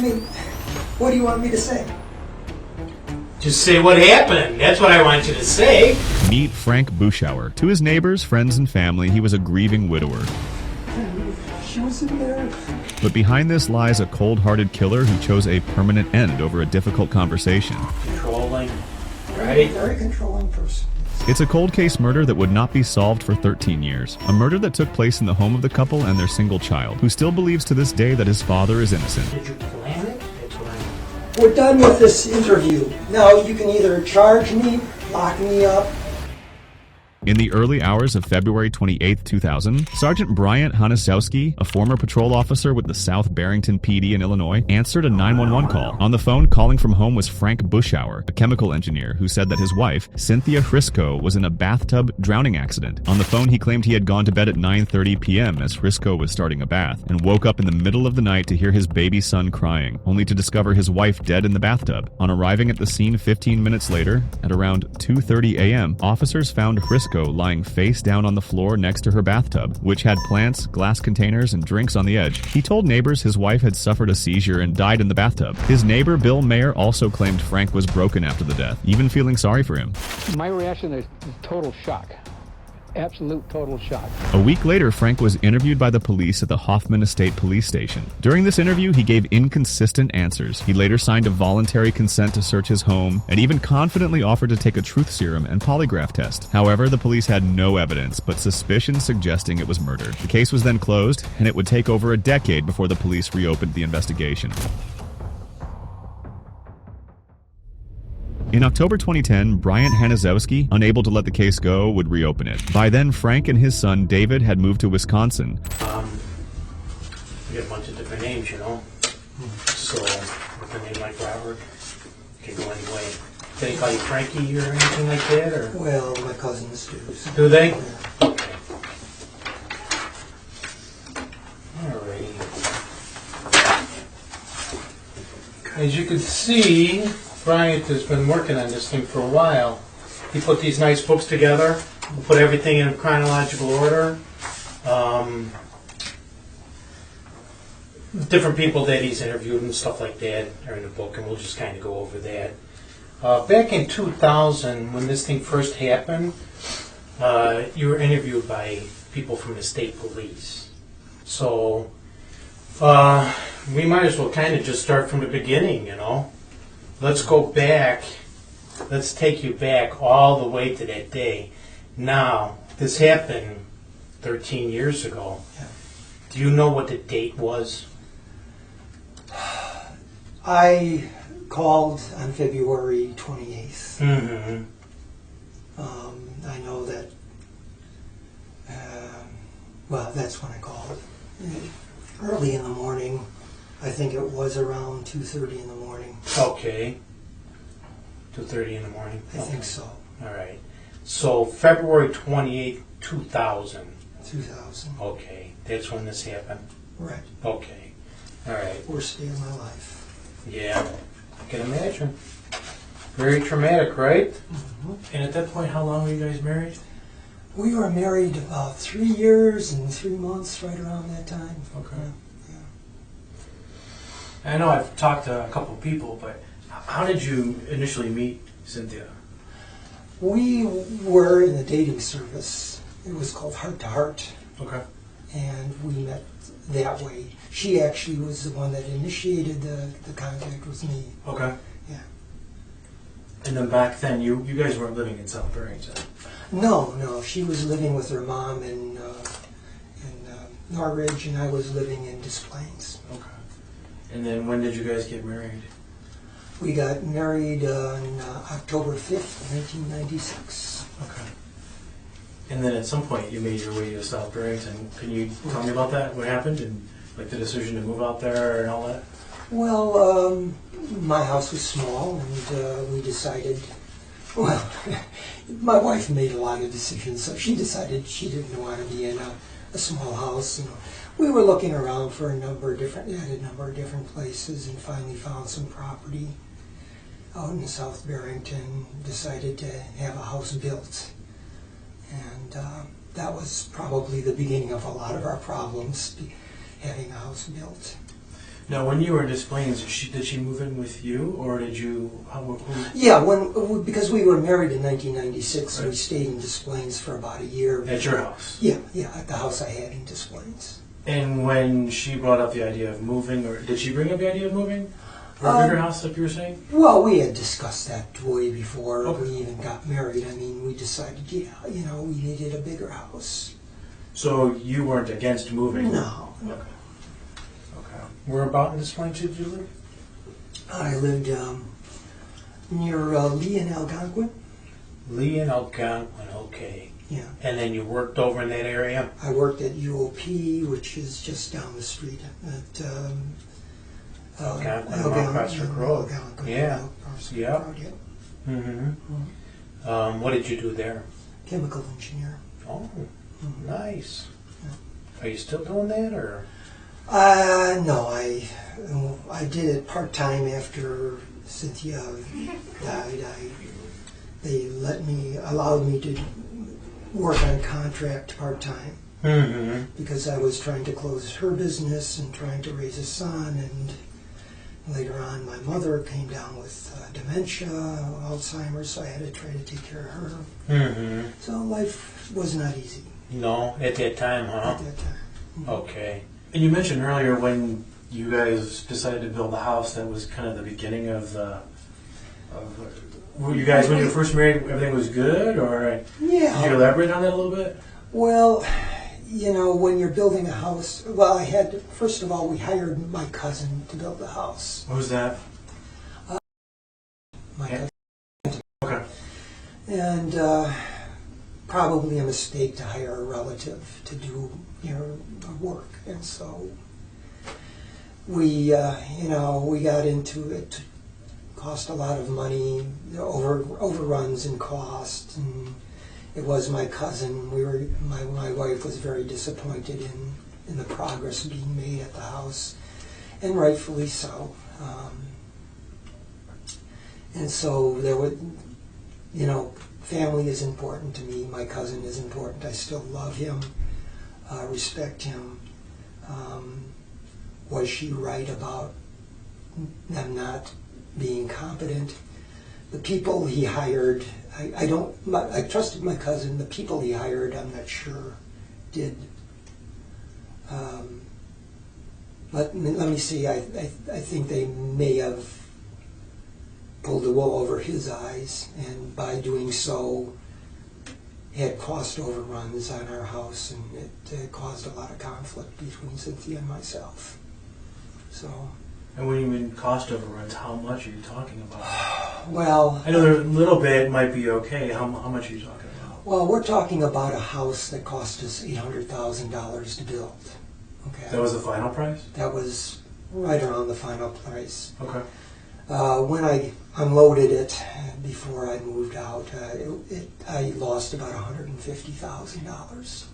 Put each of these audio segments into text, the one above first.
mean, what do you want me to say? Just say what happened. That's what I want you to say. Meet Frank Buschauer. To his neighbors, friends, and family, he was a grieving widower. She was in there. But behind this lies a cold-hearted killer who chose a permanent end over a difficult conversation. Controlling, right? Very controlling person. It's a cold case murder that would not be solved for 13 years. A murder that took place in the home of the couple and their single child, who still believes to this day that his father is innocent. Did you plan it? That's what I... We're done with this interview. Now you can either charge me, lock me up. In the early hours of February 28, 2000, Sergeant Bryant Hanisowski, a former patrol officer with the South Barrington PD in Illinois, answered a 911 call. On the phone calling from home was Frank Buschauer, a chemical engineer who said that his wife, Cynthia Hrisco, was in a bathtub drowning accident. On the phone, he claimed he had gone to bed at 9:30 p.m. as Hrisco was starting a bath, and woke up in the middle of the night to hear his baby son crying, only to discover his wife dead in the bathtub. On arriving at the scene 15 minutes later, at around 2:30 a.m., officers found Hrisco lying face down on the floor next to her bathtub, which had plants, glass containers, and drinks on the edge. He told neighbors his wife had suffered a seizure and died in the bathtub. His neighbor, Bill Mayer, also claimed Frank was broken after the death, even feeling sorry for him. My reaction is total shock. Absolute total shock. A week later, Frank was interviewed by the police at the Hoffman Estate Police Station. During this interview, he gave inconsistent answers. He later signed a voluntary consent to search his home and even confidently offered to take a truth serum and polygraph test. However, the police had no evidence, but suspicion suggesting it was murder. The case was then closed, and it would take over a decade before the police reopened the investigation. In October 2010, Bryant Hanisowski, unable to let the case go, would reopen it. By then, Frank and his son, David, had moved to Wisconsin. We got a bunch of different names, you know. So, with a name like Robert, can go any way. Do they call you Frankie or anything like that? Or? Well, my cousins do. Do they? Yeah. Okay. Alrighty. As you can see, Bryant has been working on this thing for a while. He put these nice books together, put everything in chronological order. Different people that he's interviewed and stuff like that are in the book, and we'll just kind of go over that. Back in 2000, when this thing first happened, you were interviewed by people from the state police. So we might as well kind of just start from the beginning, you know. Let's go back. Let's take you back all the way to that day. Now, this happened 13 years ago. Yeah. Do you know what the date was? I called on February 28th. Mm-hmm. I know that, well, that's when I called. Early in the morning. I think it was around 2:30 in the morning. Okay. 2:30 in the morning? I think so. All right. So, February 28th, 2000. 2000. Okay. That's when this happened? Right. Okay. All right. Worst day of my life. Yeah. I can imagine. Very traumatic, right? Mm-hmm. And at that point, how long were you guys married? We were married about 3 years and 3 months, right around that time. Okay. Yeah. I know I've talked to a couple people, but how did you initially meet Cynthia? We were in a dating service. It was called Heart to Heart, Okay. and we met that way. She actually was the one that initiated the contact with me. Okay. Yeah. And then back then, you guys weren't living in South Barrington. No, she was living with her mom in Norridge, and I was living in Des Plaines. Okay. And then when did you guys get married? We got married on October 5th, 1996. Okay. And then at some point, you made your way to South Barrington. Can you tell me about that? What happened? And like the decision to move out there and all that? Well, my house was small, and we decided, well, my wife made a lot of decisions, so she decided she didn't want to be in a small house. And we were looking around for a number of different places, and finally found some property out in South Barrington, decided to have a house built. And that was probably the beginning of a lot of our problems, having a house built. Now, when you were in Des Plaines, did she move in with you, or did you? Who? Yeah, because we were married in 1996, Right. we stayed in Des Plaines for about a year. At your house. Yeah, at the house I had in Des Plaines. And when she brought up the idea of moving, or did she bring up the idea of moving? For a bigger house, like you were saying? Well, we had discussed that way before Okay. we even got married. I mean, we decided, we needed a bigger house. So you weren't against moving? No. Okay. Where about in Des Plaines did you live? I lived near Lee and Algonquin. Lee and Algonquin, okay. Yeah. And then you worked over in that area? I worked at UOP, which is just down the street at Algonquin, Mount Prospect Road. Algonquin, Yeah. Prospect Yep. Road, yeah. Mm-hmm. What did you do there? Chemical engineer. Oh, nice. Are you still doing that, or? No, I did it part-time after Cynthia died. They allowed me to work on contract part-time Mm-hmm. because I was trying to close her business and trying to raise a son, and later on my mother came down with dementia, Alzheimer's, so I had to try to take care of her. Mm-hmm. So life was not easy No, at that time, huh? at that time. Okay. And you mentioned earlier when you guys decided to build the house, that was kind of the beginning of the. Were you guys, when you were first married, everything was good, or Yeah. could you elaborate on that a little bit? Well, when you're building a house, first of all, we hired my cousin to build the house. What was that? My Yeah. cousin. Okay. And probably a mistake to hire a relative to do, work. And so we got into it. Cost a lot of money, overruns in cost, and it was my cousin. My wife was very disappointed in the progress being made at the house, and rightfully so. And so there would, family is important to me. My cousin is important. I still love him, respect him. Was she right about them not being competent? The people he hired, I trusted my cousin. The people he hired, I'm not sure did. Let me see. I think they may have pulled the wool over his eyes, and by doing so, had cost overruns on our house, and it caused a lot of conflict between Cynthia and myself. So, And when you mean cost overruns, how much are you talking about? well, I know there a little bit might be okay. How much are you talking about? well, we're talking about a house that cost us $800,000 to build. Okay, That was the final price? that was right around the final price. Okay. When I unloaded it before I moved out, I lost about $150,000.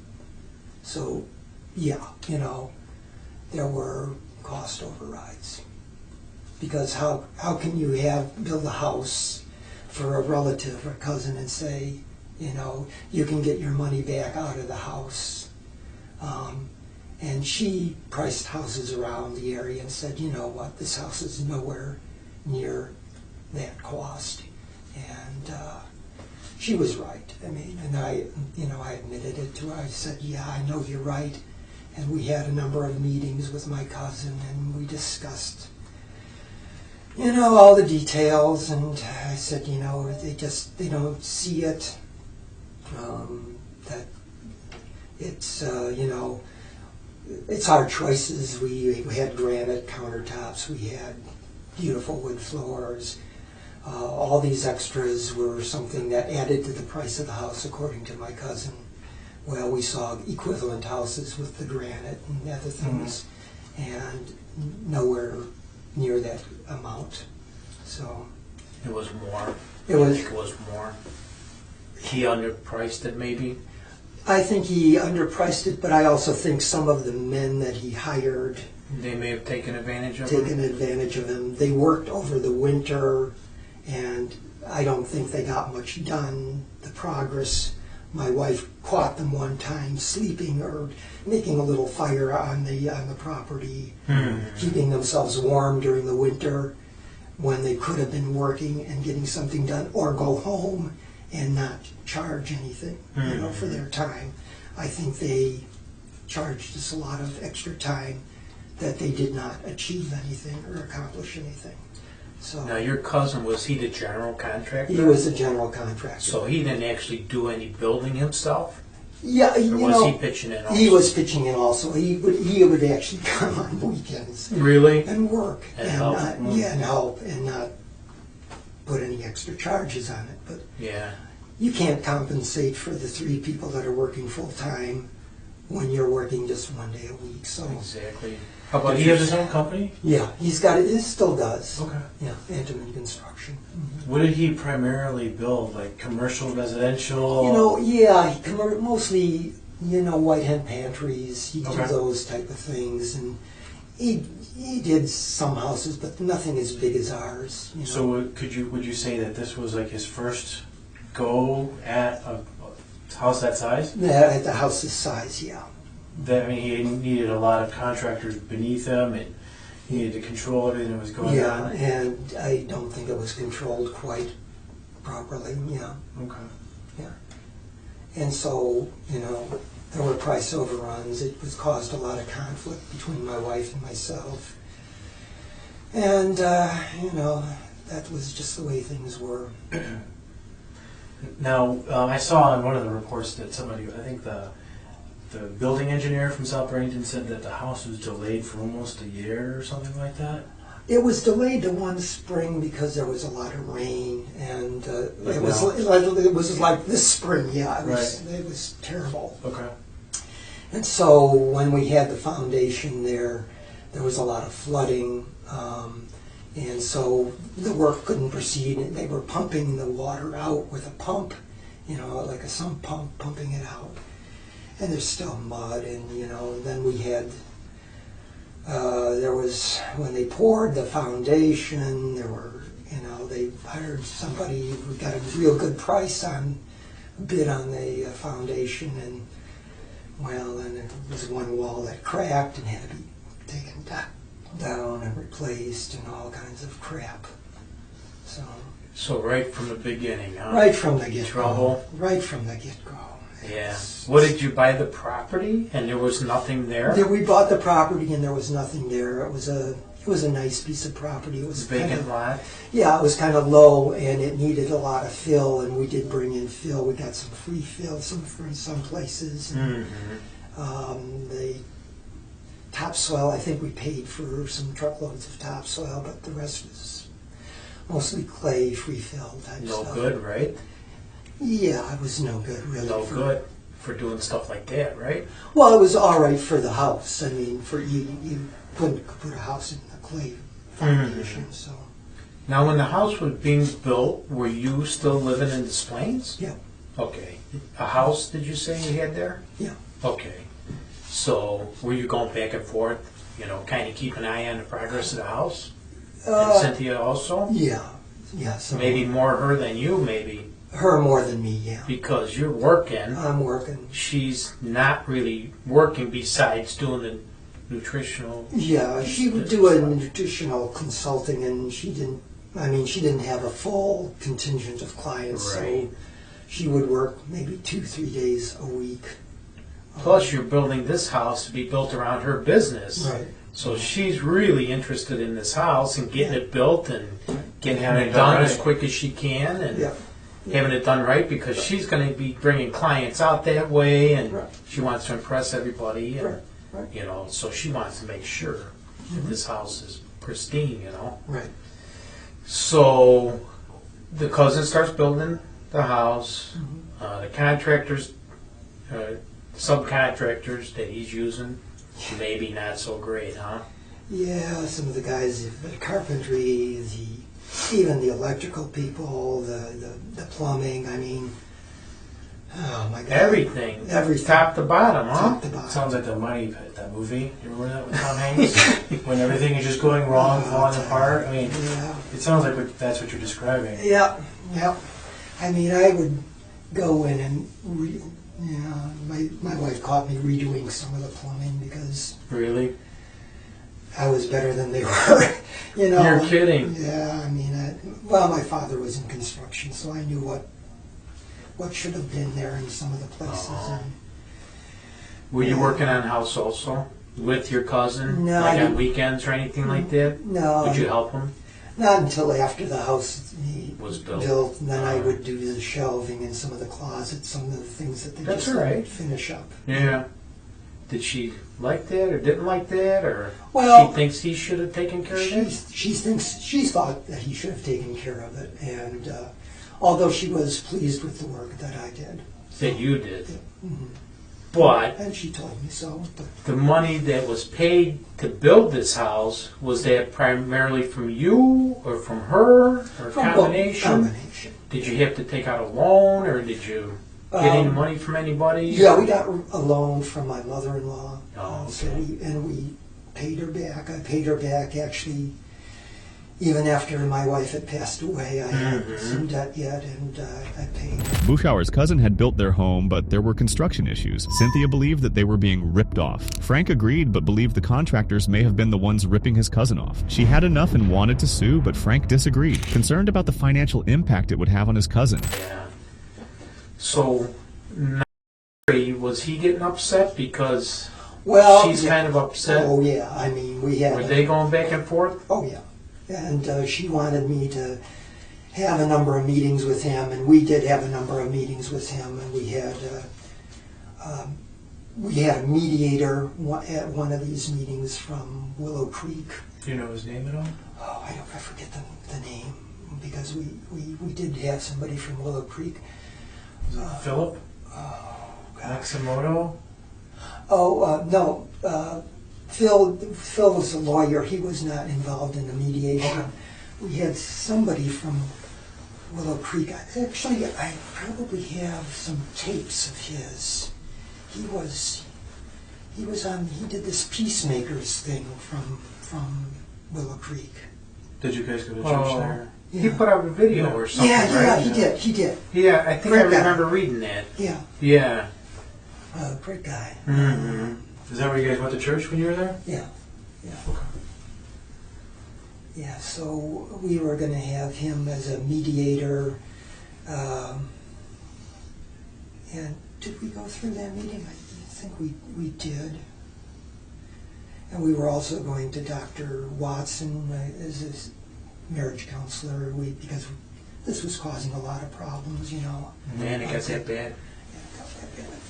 So, yeah, there were cost overrides. Because how can you build a house for a relative or cousin and say, you can get your money back out of the house? And she priced houses around the area and said, you know what, this house is nowhere near that cost. And she was right. I mean, and I admitted it to her. I said, yeah, I know you're right. And we had a number of meetings with my cousin, and we discussed, all the details. And I said, they don't see it. That it's, it's our choices. We had granite countertops. We had beautiful wood floors. All these extras were something that added to the price of the house, according to my cousin. Well, we saw equivalent houses with the granite and other things, and nowhere near that amount. So It was more. It was- I think it was more. He underpriced it, maybe. I think he underpriced it, but I also think some of the men that he hired They may have taken advantage of taken it. advantage of him. They worked over the winter, and I don't think they got much done. The progress my wife caught them one time sleeping or making a little fire on the property, keeping themselves warm during the winter when they could have been working and getting something done, or go home and not charge anything, for their time. I think they charged us a lot of extra time that they did not achieve anything or accomplish anything. So Now, your cousin, was he the general contractor? he was a general contractor. So he didn't actually do any building himself? Yeah, Or you was know, he pitching in also? he was pitching in also. He would actually come on weekends Really? and work And help. and help and not put any extra charges on it. But Yeah. you can't compensate for the 3 people that are working full time when you're working just 1 day a week. So Exactly. How But about he you? has his own company? yeah, he's got it. He still does. Okay. Yeah, Antoman Construction. What did he primarily build? Like commercial, residential? Yeah, mostly, white hen pantries. He Okay. did those type of things, and he did some houses, but nothing as big as ours. So would you say that this was like his first go at a house that size? Yeah, at the house's size, yeah. That he needed a lot of contractors beneath him, and he needed to control everything that was going Yeah, on. and I don't think it was controlled quite properly. Yeah, Okay. and so there were price overruns. It was caused a lot of conflict between my wife and myself, and that was just the way things were. Now, I saw in one of the reports that somebody, I think the building engineer from South Barrington, said that the house was delayed for almost a year or something like that. It was delayed to one spring because there was a lot of rain, and Like it was now? it was like this spring. Yeah, Right. it was terrible. Okay. And so when we had the foundation there was a lot of flooding, and so the work couldn't proceed. And they were pumping the water out with a pump, like a sump pump, pumping it out. And there's still mud, and then we had. There was, when they poured the foundation, they hired somebody who got a real good price bid on the foundation, and then there was one wall that cracked and had to be taken down and replaced and all kinds of crap. So right from the beginning, huh? Right from the get-go. Trouble. Right from the get-go. Yeah. What, did you buy the property and there was nothing there? We bought the property and there was nothing there. It was a nice piece of property. It was Vacant lot? Yeah, it was kind of low and it needed a lot of fill, and we did bring in fill. We got some free fill from some places. Mm-hmm. The topsoil, I think we paid for some truckloads of topsoil, but the rest was mostly clay, free fill type No stuff. good, right? Yeah, it was no good really. No good for doing stuff like that, right? Well, it was all right for the house. I mean, for you couldn't put a house in a clay foundation, so. Now, when the house was being built, were you still living in Des Plaines? Yeah. Okay. A house, did you say you had there? Yeah. Okay. So, were you going back and forth, kind of keep an eye on the progress of the house? And Cynthia also? Yeah. So Maybe more her than you, maybe, her more than me, yeah. because you're working. I'm working. She's not really working besides doing the nutritional. Yeah, she would do a nutritional consulting, and she didn't have a full contingent of clients, Right. so she would work maybe 2-3 days a week. Plus, you're building this house to be built around her business. Right. So she's really interested in this house and getting it built and getting Having it it done done as right. quick as she can and Yeah. having it done right, because she's going to be bringing clients out that way, and Right. she wants to impress everybody. And, Right. so she wants to make sure that this house is pristine, Right. So the cousin starts building the house. The contractors, subcontractors that he's using, maybe not so great, huh? Yeah, some of the guys, the carpentry, even the electrical people, the plumbing, oh my God. Everything. Everything. Top to bottom, huh? Top to bottom. Sounds like the Money Pit, that movie. You remember that with Tom Hanks? When everything is just going wrong, falling apart. I mean, Yeah. it sounds like that's what you're describing. Yeah. I go in and my wife caught me redoing some of the plumbing because Really? I was better than they were. You're kidding. Yeah, I mean, well, my father was in construction, so I knew what should have been there in some of the places. Oh. And, Were you working on house also with your cousin? No, Like I on weekends or anything like that? no, Would you help him? not until after the house Was built. and then I would do the shelving in some of the closets, some of the things that they That's just all right. finish up. Yeah. Did she like that or didn't like that, or Well, she thinks he should have taken care of it? She thought that he should have taken care of it, and although she was pleased with the work that I did. That you did. Mhm. But And she told me so. But the money that was paid to build this house, was that primarily from you or from her or from combination? combination. Did you have to take out a loan or did you get any money from anybody? Yeah, we got a loan from my mother-in-law. Oh, So okay. we paid her back. I paid her back actually. Even after my wife had passed away, I had some debt yet, and I paid. Buschauer's cousin had built their home, but there were construction issues. Cynthia believed that they were being ripped off. Frank agreed, but believed the contractors may have been the ones ripping his cousin off. She had enough and wanted to sue, but Frank disagreed, concerned about the financial impact it would have on his cousin. Yeah. So, Mary, was he getting upset because Well, she's kind of upset? Oh yeah, I mean we had. Were they going back and forth? Oh yeah, and she wanted me to have a number of meetings with him, and we did have a number of meetings with him, and we had a mediator at one of these meetings from Willow Creek. Do you know his name at all? Oh, I forget the name because we did have somebody from Willow Creek. Was it Philip? Maximoto? Oh no, Phil was a lawyer. He was not involved in the mediation. Okay. We had somebody from Willow Creek. Actually, I probably have some tapes of his. He did this Peacemakers thing from Willow Creek. Did you guys go to church there? He Yeah. put out a video Yeah. or something, Yeah, right? he did. Yeah, I think Great I guy. remember reading that. Yeah, Yeah. great guy. Mm-hmm. Is that where you guys went to church when you were there? Yeah. Yeah, so we were going to have him as a mediator. And did we go through that meeting? I think we did. And we were also going to Dr. Watson as his marriage counselor because this was causing a lot of problems, you know. Man, it got that bad.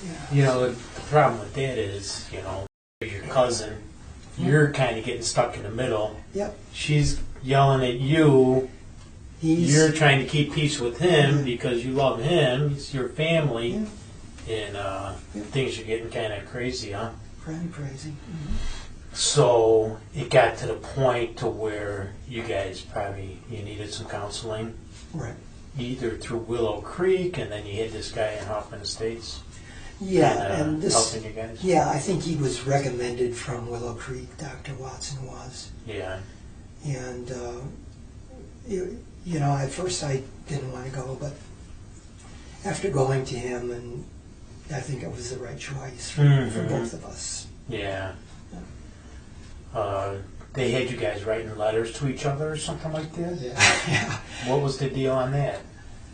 Yeah. You know, the problem with that is, you know, your cousin, you're kind of getting stuck in the middle. Yep. She's yelling at you. You're trying to keep peace with him because you love him. It's your family. Yeah. And things are getting kind of crazy, huh? Pretty crazy. So it got to the point to where you guys you needed some counseling, Right. either through Willow Creek, and then you had this guy in Hoffman Estates. Yeah, kinda and this. helping you guys. Yeah, I think he was recommended from Willow Creek. Dr. Watson was. Yeah. And, you know, at first I didn't want to go, but after going to him, and I think it was the right choice for both of us. Yeah. They had you guys writing letters to each other or something like that? Yeah. What was the deal on that?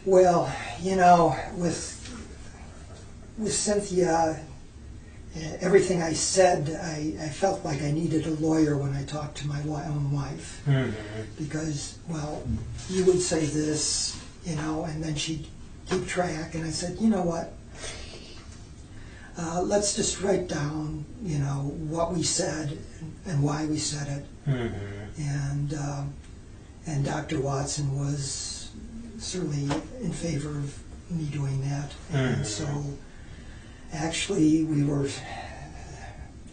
Well, you know, with Cynthia, everything I said, I felt like I needed a lawyer when I talked to my own wife. Mm-hmm. Because, well, you would say this, you know, and then she'd keep track. And I said, you know what? Let's just write down, you know, what we said and why we said it. Mm-hmm. And Dr. Watson was certainly in favor of me doing that. And so, actually, we were,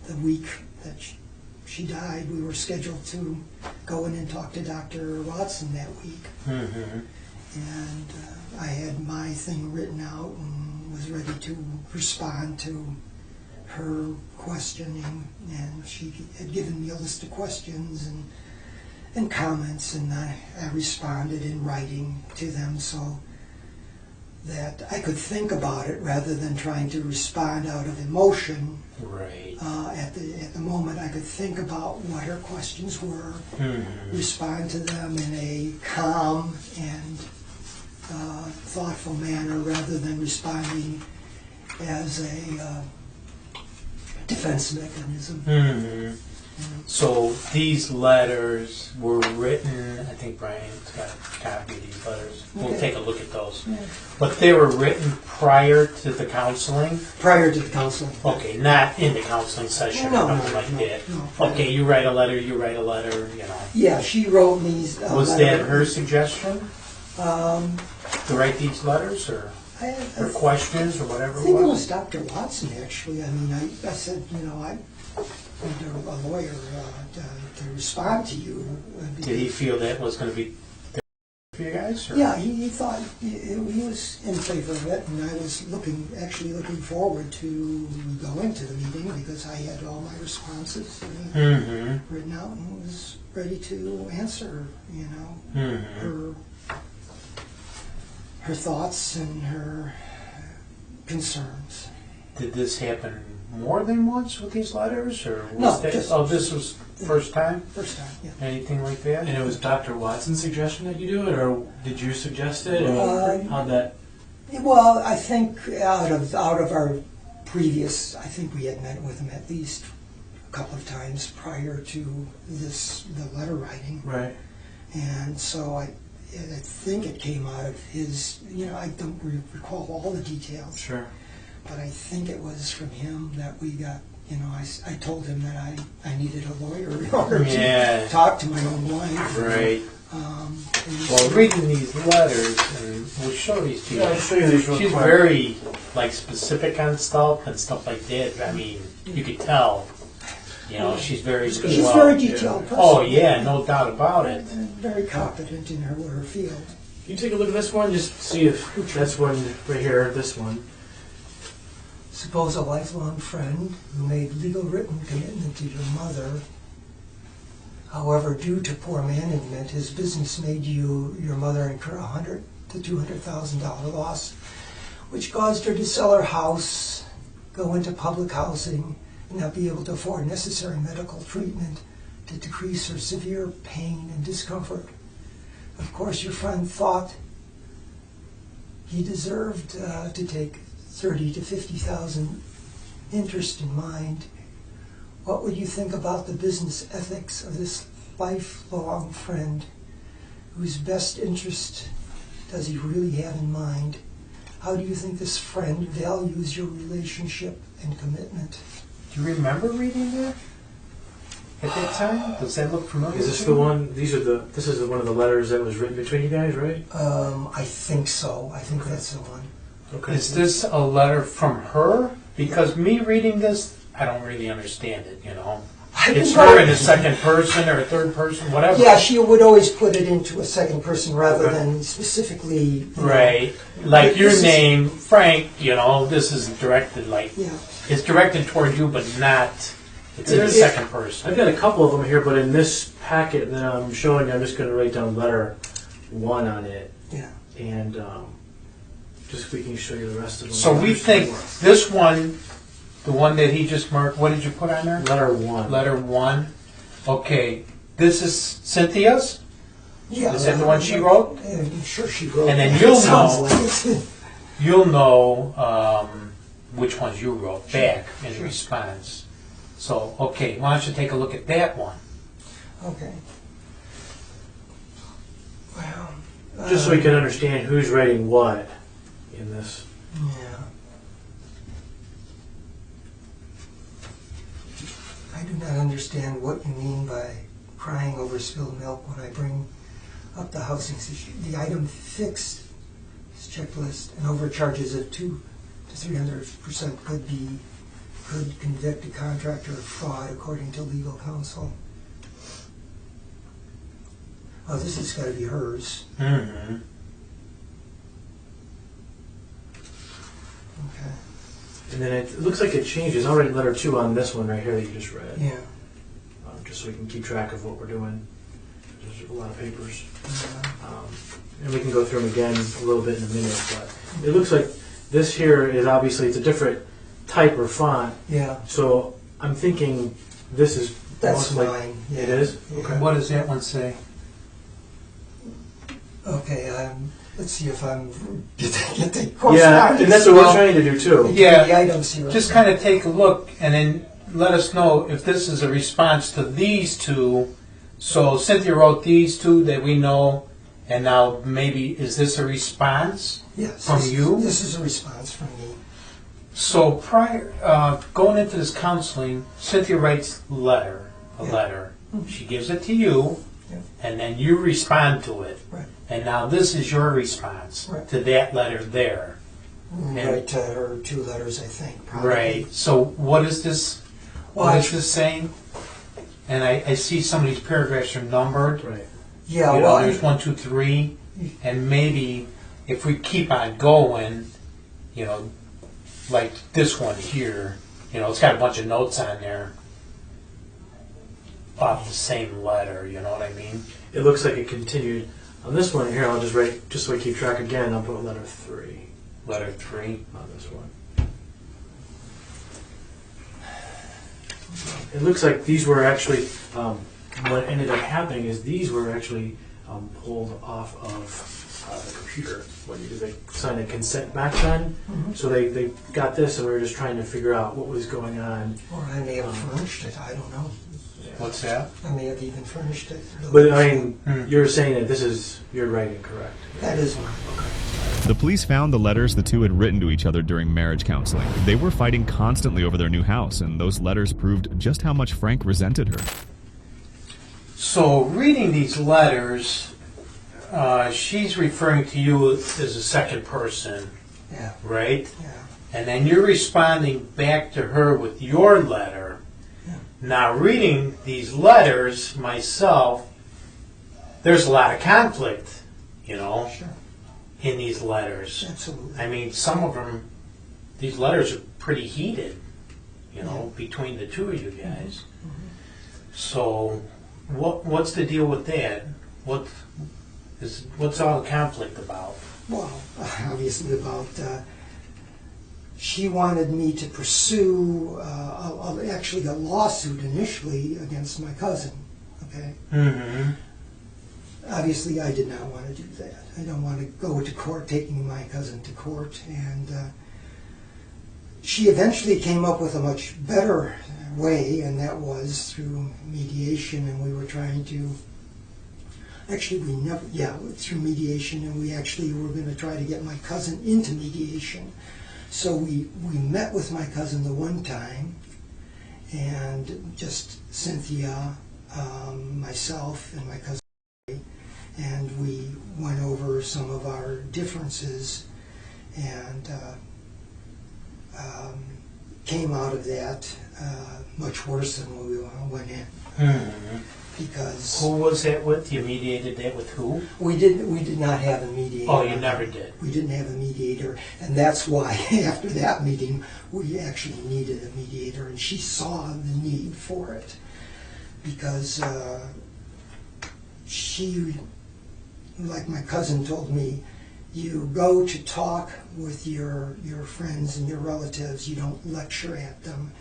the week that she died, we were scheduled to go in and talk to Dr. Watson that week. Mm-hmm. And I had my thing written out and was ready to respond to her questioning, and she had given me a list of questions and comments, and I responded in writing to them. So that I could think about it rather than trying to respond out of emotion. Right. At the moment, I could think about what her questions were, respond to them in a calm and thoughtful manner rather than responding as a defense mechanism. So these letters were written, I think Brian's got a copy of these letters. We'll Okay. take a look at those. Yeah. But they were written prior to the counseling? Prior to the counseling. Okay, not in the counseling session No, or something no, like no, that. no. Okay, you write a letter, you know. Yeah, she wrote me. Was that her suggestion Um, to write these letters or I questions or whatever think it it was? was Dr. Watson, actually. I mean, I said, I need a lawyer to respond to you. Did he feel that was going to be for you guys? Or? Yeah, he thought he was in favor of it, and I was actually looking forward to go into the meeting because I had all my responses written out and was ready to answer, her thoughts and her concerns. Did this happen more than once with these letters, or was No, that, just- this was first time? First time, yeah. Anything like that? And it was Dr. Watson's suggestion that you do it, or did you suggest it? Uh, Or how'd that? Well, I think out of our previous, I think we had met with him at least a couple of times prior to the letter writing, Right. and so I think it came out of his. I don't recall all the details, Sure. but I think it was from him that we got. I told him that I needed a lawyer in order Yeah. to talk to my own wife. Right. And Well, reading these letters, and we'll show these to you. Yeah, I'll show you these real She's quick. very specific on stuff and stuff like that. I mean, you could tell. She's very she's a very detailed person. Oh yeah, no doubt about it. And very competent in her field. You take a look at this one, just see if that's one right here, this one. Suppose a lifelong friend who made legal written commitment to your mother, however, due to poor management, his business made your mother incur $100,000 to $200,000 loss, which caused her to sell her house, go into public housing, and not be able to afford necessary medical treatment to decrease her severe pain and discomfort. Of course, your friend thought he deserved to take $30,000 to $50,000 interest in mind. What would you think about the business ethics of this lifelong friend? Whose best interest does he really have in mind? How do you think this friend values your relationship and commitment? Do you remember reading that at that time? Does that look familiar? Is this to the you? one? This is one of the letters that was written between you guys, right? I think so. I think that's the one. Okay. Is this a letter from her? Because me reading this, I don't really understand it. It's her in a second person or a third person, whatever. Yeah, she would always put it into a second person rather Okay. than specifically. Right. Like your This is- name, Frank, this is directed Yeah. it's directed toward you, but not, it's in the It- second person. I've got a couple of them here, but in this packet that I'm showing you, I'm just going to write down letter 1 on it, Yeah. and just we can show you the rest of them. So we think this one, the one that he just marked, what did you put on there? letter 1. Letter 1. Okay, this is Cynthia's? Yeah. Is that the one she wrote? I'm sure she wrote. And then that. you'll Sounds know. like it. You'll know which ones you wrote back in response. So, okay, why don't you take a look at that one? Okay. Well. Just so we can understand who's writing what in this. Yeah. I do not understand what you mean by crying over spilled milk when I bring up the housing issue. The item fixed this checklist and overcharges of 200 to 300% could convict a contractor of fraud according to legal counsel. Oh, this has got to be hers. Mm-hmm. Okay. And then it looks like it changes. I'll write letter 2 on this one right here that you just read. Yeah. Just so we can keep track of what we're doing. There's a lot of papers. And we can go through them again a little bit in a minute, but it looks like this here is obviously, it's a different type or font. Yeah, So I'm thinking this is that's most like- mine. Yeah. It is? Yeah. Okay. What does that one say? Okay, let's see if I'm get the Yeah, correspondence. and that's what we're Well, trying to do too. Yeah. The items here. Just kind of take a look and then let us know if this is a response to these two. So Cynthia wrote these two that we know, and now maybe is this a response? Yes, from you? This is a response from me. So prior, going into this counseling, Cynthia writes a letter. She gives it to you, Yeah. and then you respond to it. Right. And now this is your response Right. to that letter there. Write to her 2 letters, I think. Probably. Right. So what is this? Well, What I- is this saying? And I see some of these paragraphs are numbered. Right. Yeah, You know, well, there's 1, 2, 3, and maybe if we keep on going, you know, like this one here, you know, it's got a bunch of notes on there off the same letter. You know what I mean? It looks like it continued. On this one here, I'll just write, just so we keep track again, I'll put letter 3 Letter 3. on this one. It looks like these were actually, what ended up happening is these were actually pulled off of the computer because they signed a consent back then. Mhm. So they got this and we were just trying to figure out what was going on. or I may have furnished it. I don't know. What's that? I may have even furnished it. But I mean, Hmm. you're saying that this is, you're writing correct. That is mine. The police found the letters the two had written to each other during marriage counseling. They were fighting constantly over their new house, and those letters proved just how much Frank resented her. So reading these letters, she's referring to you as a second person, Yeah, right? yeah. And then you're responding back to her with your letter. Yeah. Now, reading these letters myself, there's a lot of conflict, you know, Sure. in these letters. Absolutely. I mean, some of them, these letters are pretty heated, you know, between the two of you guys. So, what's the deal with that? What's all the conflict about? Well, obviously about, she wanted me to pursue actually a lawsuit initially against my cousin, okay? Mm-hmm. Obviously, I did not want to do that. I don't want to go to court, taking my cousin to court, and she eventually came up with a much better way, and that was through mediation, and we were trying to, actually we never, yeah, through mediation, and we actually were going to try to get my cousin into mediation. So we met with my cousin the one time, and just Cynthia, myself, and my cousin, and we went over some of our differences, and came out of that much worse than when we went in, Mm-hmm. because Who was that with? You mediated that with who? we did not have a mediator. Oh, you never did. We didn't have a mediator, and that's why after that meeting we actually needed a mediator, and she saw the need for it because she, like my cousin told me, you go to talk with your friends and your relatives, you don't lecture at them.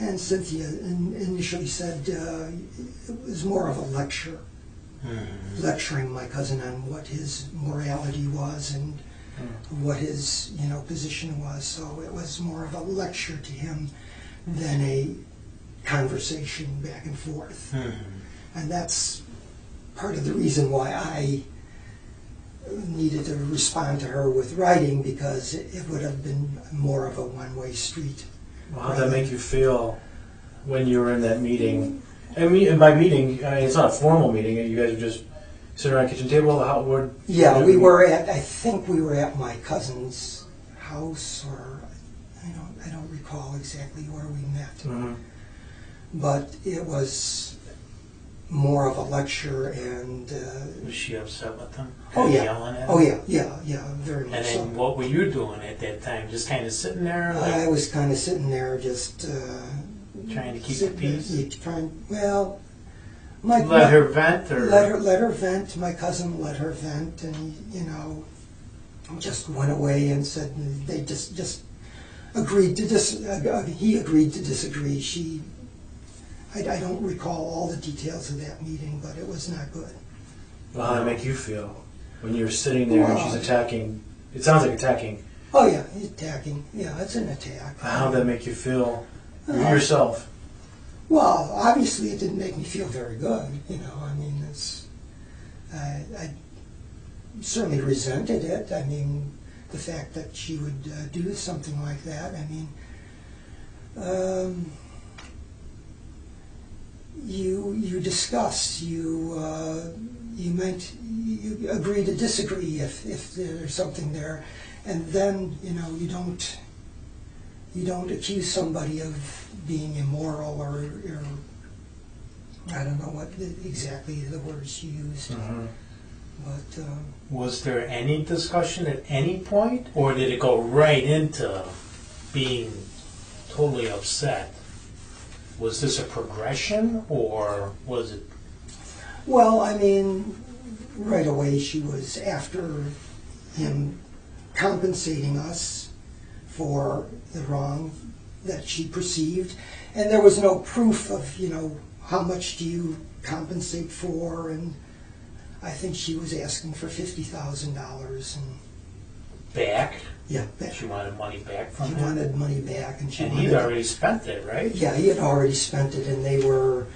And Cynthia initially said it was more of a lecture, lecturing my cousin on what his morality was and what his position was. So it was more of a lecture to him than a conversation back and forth. And that's part of the reason why I needed to respond to her with writing, because it would have been more of a one-way street. Well, how'd that make you feel when you were in that meeting? And by meeting, I mean, it's not a formal meeting. You guys were just sitting around a kitchen table. Yeah, we were at, I think we were at my cousin's house, or I don't recall exactly where we met. Mhm. But it was more of a lecture, and Was she upset with them? oh yeah, Yelling at oh them? yeah, very much And so. then what were you doing at that time? Just kind of sitting there, I like was kind of sitting there just trying to keep the sitting there, peace? well, Let her vent, or let her vent. My cousin let her vent, and just went away and said they just agreed to he agreed to disagree. I don't recall all the details of that meeting, but it was not good. Well, how did it make you feel when you're sitting there and she's Well, attacking? It sounds like attacking. Oh yeah, attacking. Yeah, it's an attack. How did that make you feel yourself? Well, obviously it didn't make me feel very good. I mean, I certainly resented it. I mean, the fact that she would do something like that. I mean, you discuss, you agree to disagree if there's something there, and then you don't accuse somebody of being immoral or I don't know what exactly the words she used. Mm-hmm. But was there any discussion at any point, or did it go right into being totally upset? Was this a progression, or was it? well, I mean, right away she was after him compensating us for the wrong that she perceived, and there was no proof of how much do you compensate for, and I think she was asking for $50,000 and Back? yeah, back. She wanted money back from She him? wanted money back, and she And wanted. he'd already spent it, right? Yeah, he had already spent it, and they were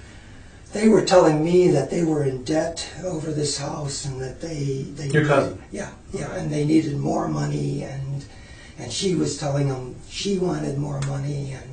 telling me that they were in debt over this house, and that they Your cousin? Yeah, and they needed more money, and she was telling them she wanted more money, and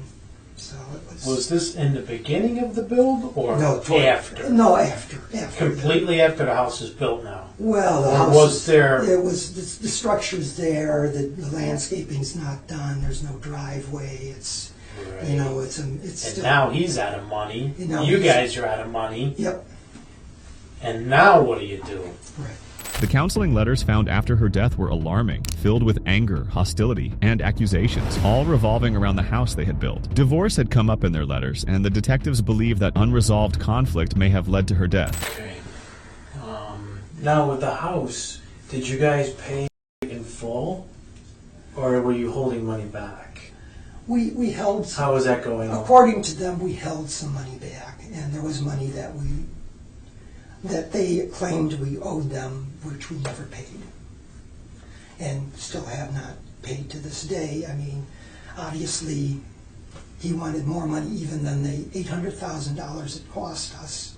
so it was. Was this in the beginning of the build, or No, after? No, after. Completely after the house is built now? Well, the Or house was there- It was the structure's there. The landscaping's not done. There's no driveway. It's Right. it's And still. now he's out of money. Now You he's- guys are out of money. Yep. And now what do you do? Right. The counseling letters found after her death were alarming, filled with anger, hostility, and accusations, all revolving around the house they had built. Divorce had come up in their letters, and the detectives believe that unresolved conflict may have led to her death. Okay. Now with the house, did you guys pay in full, or were you holding money back? We held. How was that going on? According to them, we held some money back, and there was money that they claimed we owed them, which we never paid, and still have not paid to this day. I mean, obviously, he wanted more money even than the $800,000 it cost us,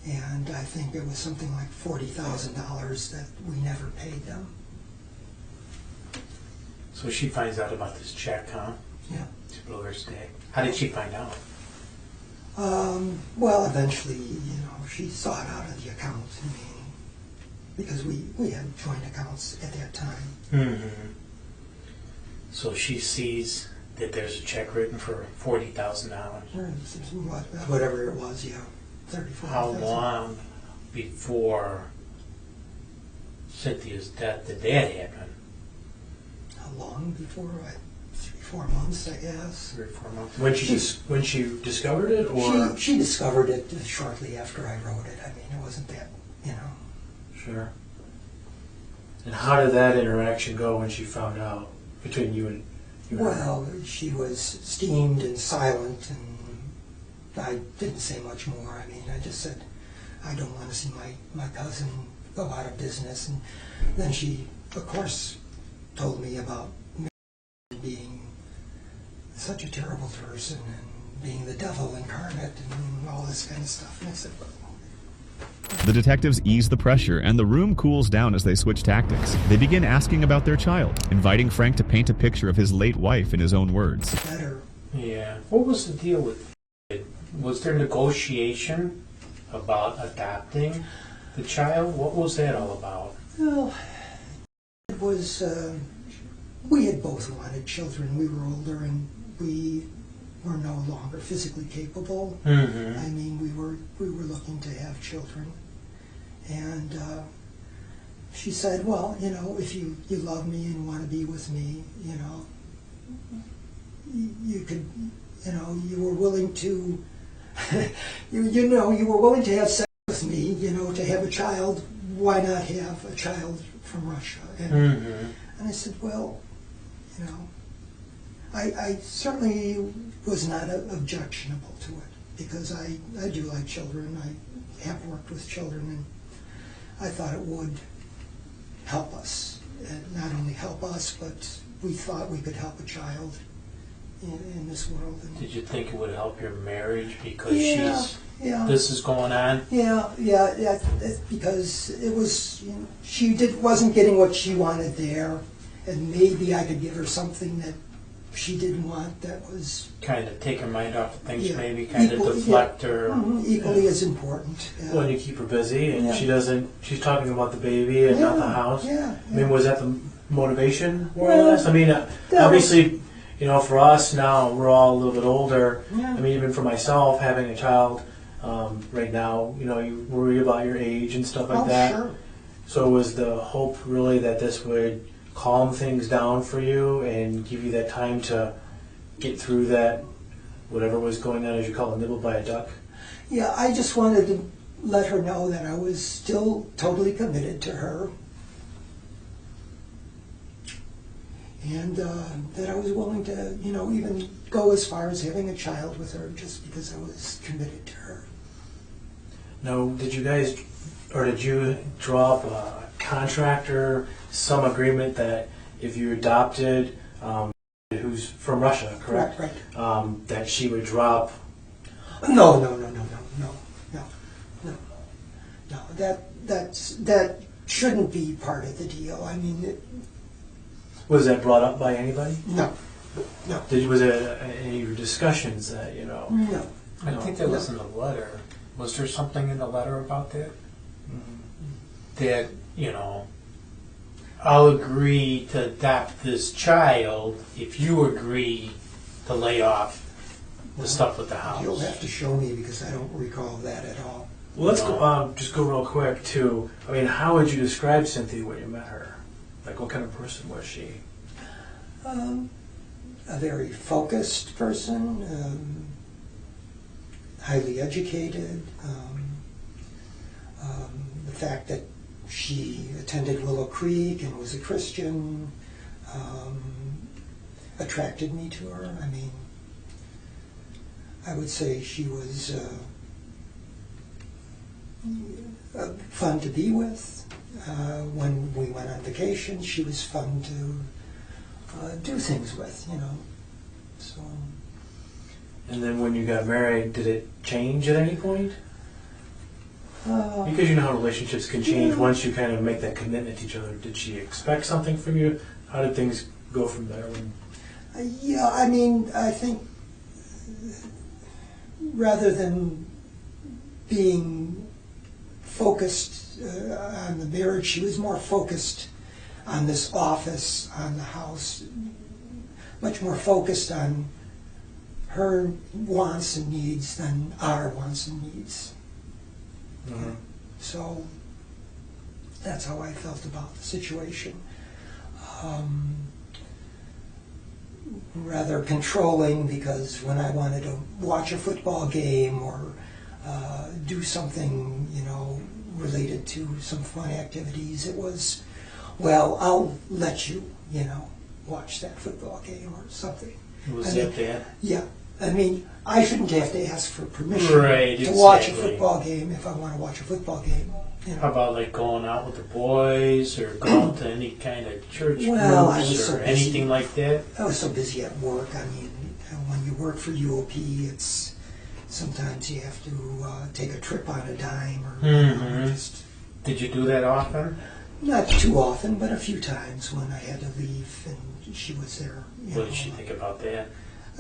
and I think it was something like $40,000 that we never paid them. So she finds out about this check, huh? Yeah. To blow her stay. How did she find out? Well, eventually, she saw it out of the account. I mean, because we had joint accounts at that time. Mm-hmm. So she sees that there's a check written for $40,000. Whatever it was, yeah. 34. How long before Cynthia's death did that happen? How long before? 3-4 months, I guess. 3 or 4 months. When she discovered it, or She discovered it shortly after I wrote it. I mean, it wasn't that, sure. And how did that interaction go when she found out between you and her? Well, she was steamed and silent, and I didn't say much more. I mean, I just said, I don't want to see my cousin go out of business. And then she, of course, told me about being such a terrible person and being the devil incarnate and all this kind of stuff. And I said, well, The detectives ease the pressure, and the room cools down as they switch tactics. They begin asking about their child, inviting Frank to paint a picture of his late wife in his own words. better. Yeah. What was the deal with it? Was there negotiation about adopting the child? What was that all about? Well, it was, we had both wanted children. We were older and we were no longer physically capable. Mm-hmm. I mean, we were looking to have children. And she said, well, if you love me and want to be with me, you could, you were willing to you know, you were willing to have sex with me, you know, to have a child. Why not have a child from Russia? And I said, well, you know, I certainly was not objectionable to it, because I do like children. I have worked with children, and I thought it would help us. And not only help us, but we thought we could help a child in this world. And Did you think it would help your marriage because yeah, this is going on? Yeah, it's because it was, you know, she wasn't getting what she wanted there, and maybe I could give her something that she didn't want that was Kind of take her mind off of things, Yeah. maybe kind of Equal- deflect her. equally as important. Yeah. When you keep her busy and Yeah. she's talking about the baby and not the house. Yeah, I mean, was that the motivation, more Well, or less? I mean, that obviously, you know, for us now, we're all a little bit older. Yeah. I mean, even for myself, having a child right now, you know, you worry about your age and stuff like Oh, that. sure. So was the hope really that this would calm things down for you and give you that time to get through that, whatever was going on, as you call it, nibbled by a duck? Yeah, I just wanted to let her know that I was still totally committed to her, and that I was willing to, you know, even go as far as having a child with her just because I was committed to her. Now, did you guys, or did you draw up a contract or some agreement that if you adopted, who's from Russia, correct? Right. That she would drop. No. That shouldn't be part of the deal. I mean, Was that brought up by anybody? no. Was there any discussions that, you know? No. I think that was in the letter. Was there something in the letter about that? That, you know, I'll agree to adopt this child if you agree to lay off the stuff with the house. You'll have to show me because I don't recall that at all. Well, let's go, just go real quick to, I mean, how would you describe Cynthia when you met her? Like, what kind of person was she? A very focused person, highly educated. The fact that she attended Willow Creek and was a Christian attracted me to her. I mean, I would say she was fun to be with. When we went on vacation, she was fun to do things with, you know. So. And then when you got married, did it change at any point? Because you know how relationships can change once you kind of make that commitment to each other. Did she expect something from you? How did things go from there? Yeah, I mean, I think rather than being focused on the marriage, she was more focused on this office, on the house, much more focused on her wants and needs than our wants and needs. Mm-hmm. So that's how I felt about the situation. Rather controlling, because when I wanted to watch a football game or do something, you know, related to some fun activities, it was, well, I'll let you, you know, watch that football game or something. Was that that? Yeah. I mean, I shouldn't have to ask for permission Right, to watch a exactly. football game if I want to watch a football game. You know. How about like going out with the boys or going to any kind of church Well, I groups was so or busy. anything like that? I was so busy at work. I mean, when you work for UOP, it's sometimes you have to take a trip on a dime or you know, just Did you do that often? not too often, but a few times when I had to leave and she was there. You What know. did she think about that?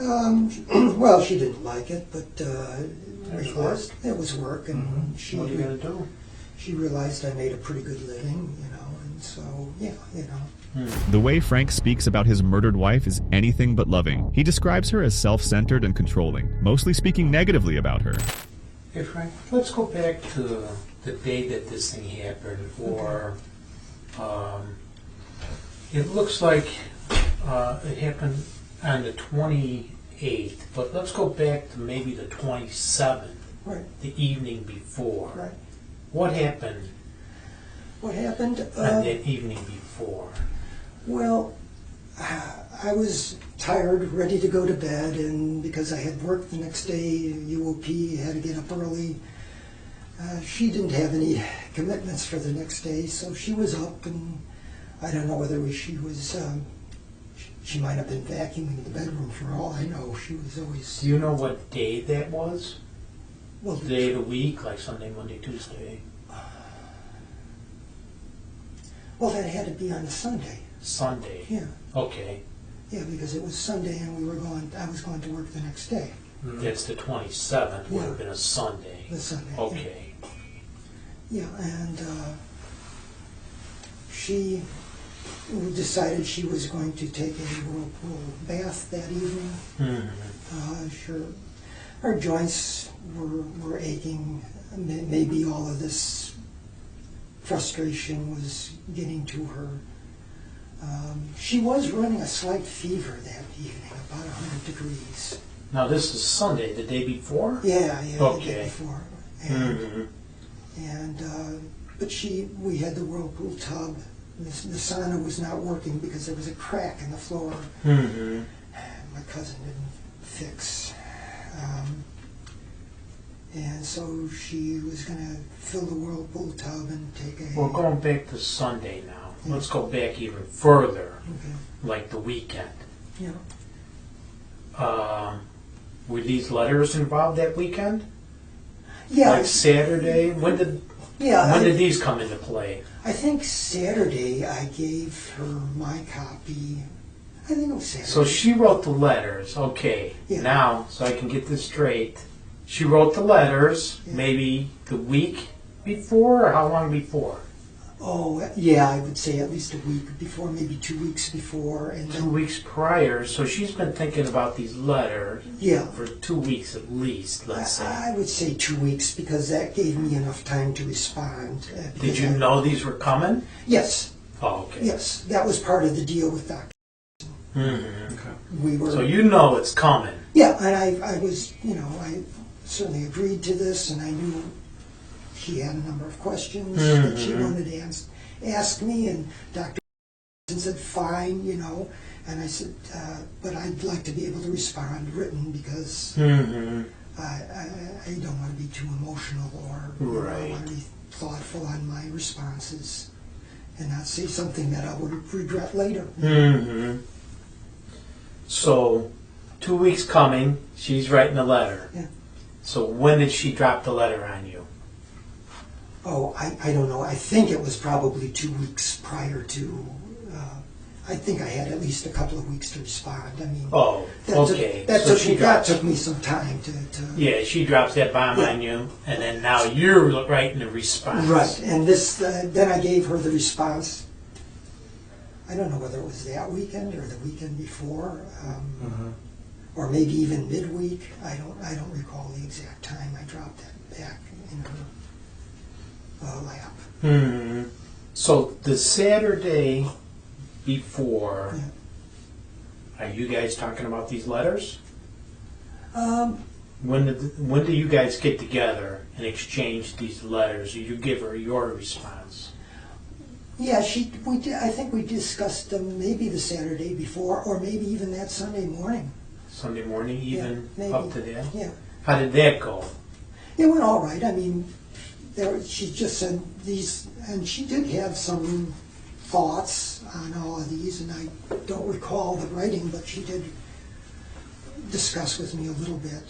Well, she didn't like it, but was work. it was work, and she What are you going to do? she realized I made a pretty good living, you know, and so yeah, you know. The way Frank speaks about his murdered wife is anything but loving. He describes her as self-centered and controlling, mostly speaking negatively about her. Hey Frank, let's go back to the day that this thing happened, or it looks like it happened on the 28th 28th, but let's go back to maybe the 27th, Right, the evening before. right. What happened What happened? on that evening before? Well, I was tired, ready to go to bed, and because I had work the next day, UOP, had to get up early. She didn't have any commitments for the next day, so she was up, and I don't know whether she was, she might have been vacuuming the bedroom for all I know. She was always, Do you know what day that was? well, Day of the week, like Sunday, Monday, Tuesday, well, that had to be on a Sunday. Sunday. Yeah, Okay, yeah, because it was Sunday and I was going to work the next day, that's the 27th, would have Yeah. been a Sunday. the Sunday. yeah. Okay. Yeah, and she decided she was going to take a whirlpool bath that evening. Her joints were aching. Maybe all of this frustration was getting to her. She was running a slight fever that evening, about 100 degrees. Now this is Sunday, the day before? Yeah, the day Okay. before. Mhm. But we had the whirlpool tub. The sauna was not working because there was a crack in the floor. Mhm. My cousin didn't fix. And so she was going to fill the whirlpool tub and take a... We're going back to Sunday now. Let's go back even further, Okay. like the weekend. Yeah. Were these letters involved that weekend? Yeah. Like Saturday? When did these come into play? I think Saturday I gave her my copy. I think it was Saturday. So she wrote the letters. Okay. Yeah. Now, so I can get this straight. She wrote the letters Yeah. maybe the week before, or how long before? Oh, yeah, I would say at least a week before, maybe 2 weeks before. And 2 then, weeks prior. So she's been thinking about these letters yeah. for 2 weeks at least, let's say. I would say 2 weeks because that gave me enough time to respond. Did because you know these were coming? Yes, Oh, okay. yes. That was part of the deal with Dr. Mhm. We were... So you know it's coming. Yeah, and I was, I certainly agreed to this, and I knew she had a number of questions that she wanted to ask me, and Dr. said, fine, and I said, but I'd like to be able to respond written because Mm-hmm. I don't want to be too emotional or I Right. want to be thoughtful on my responses and not say something that I would regret later. Mm-hmm. So, 2 weeks coming, she's writing a letter. Yeah. So when did she drop the letter on you? Oh, I don't know. I think it was probably 2 weeks prior to. I think I had at least a couple of weeks to respond. I mean, Oh, okay. So she that drops. took me some time to. Yeah, she drops that bomb Yeah. on you, and then now you're writing the response. Right, and this then I gave her the response. I don't know whether it was that weekend or the weekend before, or maybe even midweek. I don't recall the exact time I dropped that back in her lap. Hmm. So the Saturday before, Yeah. are you guys talking about these letters? Um, When do you guys get together and exchange these letters? Or you give her your response? yeah, I think we discussed them maybe the Saturday before, or maybe even that Sunday morning. Sunday morning, even maybe. up to that? Yeah, How did that go? it went all right. I mean, she just said these, and she did have some thoughts on all of these, and I don't recall the writing, but she did discuss with me a little bit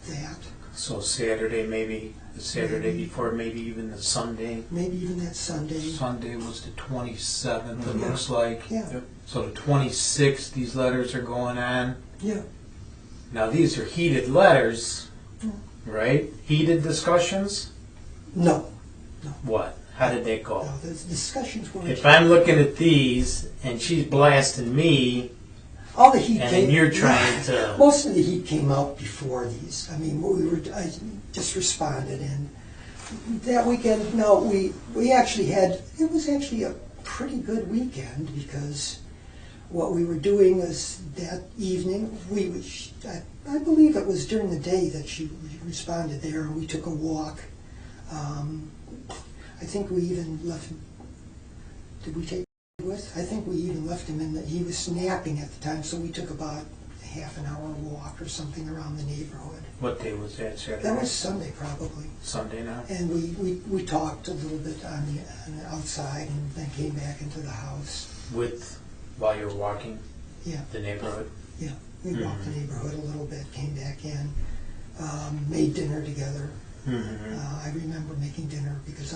that. So Saturday, maybe the Saturday before, maybe even the Sunday. Maybe even that Sunday. Sunday was the 27th, it Yeah. looks like. Yeah. Yep. So the 26th, these letters are going on. Yeah. Now these are heated letters, Yeah. right? Heated discussions? No. What? How did that go? No, the discussions weren't. If I'm looking at these and she's blasting me, All the heat and came. you're trying to... Most of the heat came out before these. I mean, I just responded, and that weekend, we actually had. It was actually a pretty good weekend because what we were doing is that evening, I believe it was during the day that she responded there, and we took a walk. I think we even left him. Did we take him with? I think we even left him he was napping at the time, so we took about a half an hour walk or something around the neighborhood. What day was that, Saturday? That was Sunday, probably. Sunday now? And we talked a little bit on the outside, and then came back into the house. While you were walking Yeah, the neighborhood? yeah. We walked the neighborhood a little bit, came back in, made dinner together. I remember making dinner because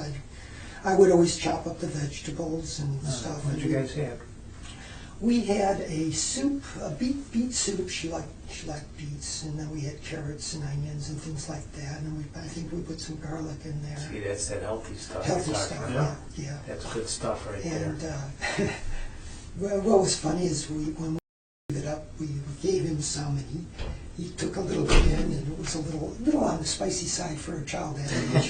I would always chop up the vegetables and stuff. What did you guys have? We had a soup, a beet soup. She liked beets, and then we had carrots and onions and things like that. And I think we put some garlic in there. See, that's that healthy stuff. Healthy you're stuff, talking about. yeah. That's good stuff right And there. well, what was funny is when we gave it up, we gave him some, and he took a little bit in, and it was a little on the spicy side for a child that age.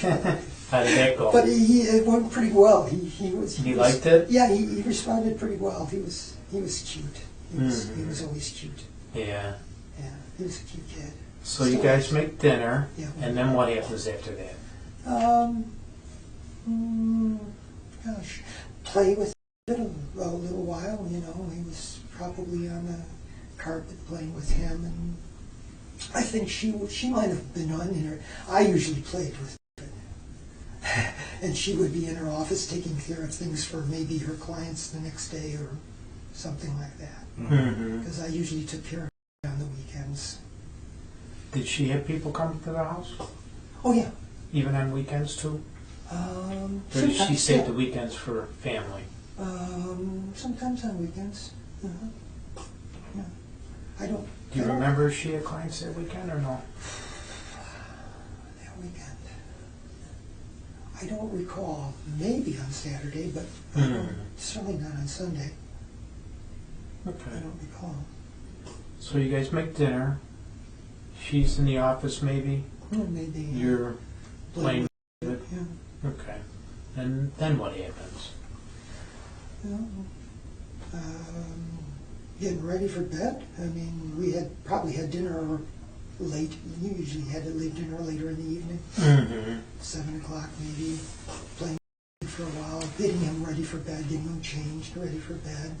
How did that go? But it went pretty well. He liked it? Yeah, he responded pretty well. He was cute. He was always cute. Yeah. Yeah, he was a cute kid. So you guys make dinner, Yeah. and then what happens after that? Gosh, play with it a little while. You know, he was probably on the carpet playing with him, and I think she might have been in her. I usually played with her, and she would be in her office taking care of things for maybe her clients the next day or something like that. Because I usually took care of her on the weekends. Did she have people come to the house? Oh yeah. Even on weekends too? Or did she Sometimes, save yeah. the weekends for family? Sometimes on weekends. Yeah. I don't. Do you remember if she had clients that weekend or no? That weekend. I don't recall. Maybe on Saturday, but certainly not on Sunday. I Okay. don't recall. So you guys make dinner. She's in the office maybe. Maybe. You're playing with with it. Yeah. Okay. And then what happens? Getting ready for bed. I mean, we probably had dinner late. You usually had to leave dinner later in the evening, 7 o'clock maybe. Playing for a while, getting him ready for bed, getting him changed, ready for bed.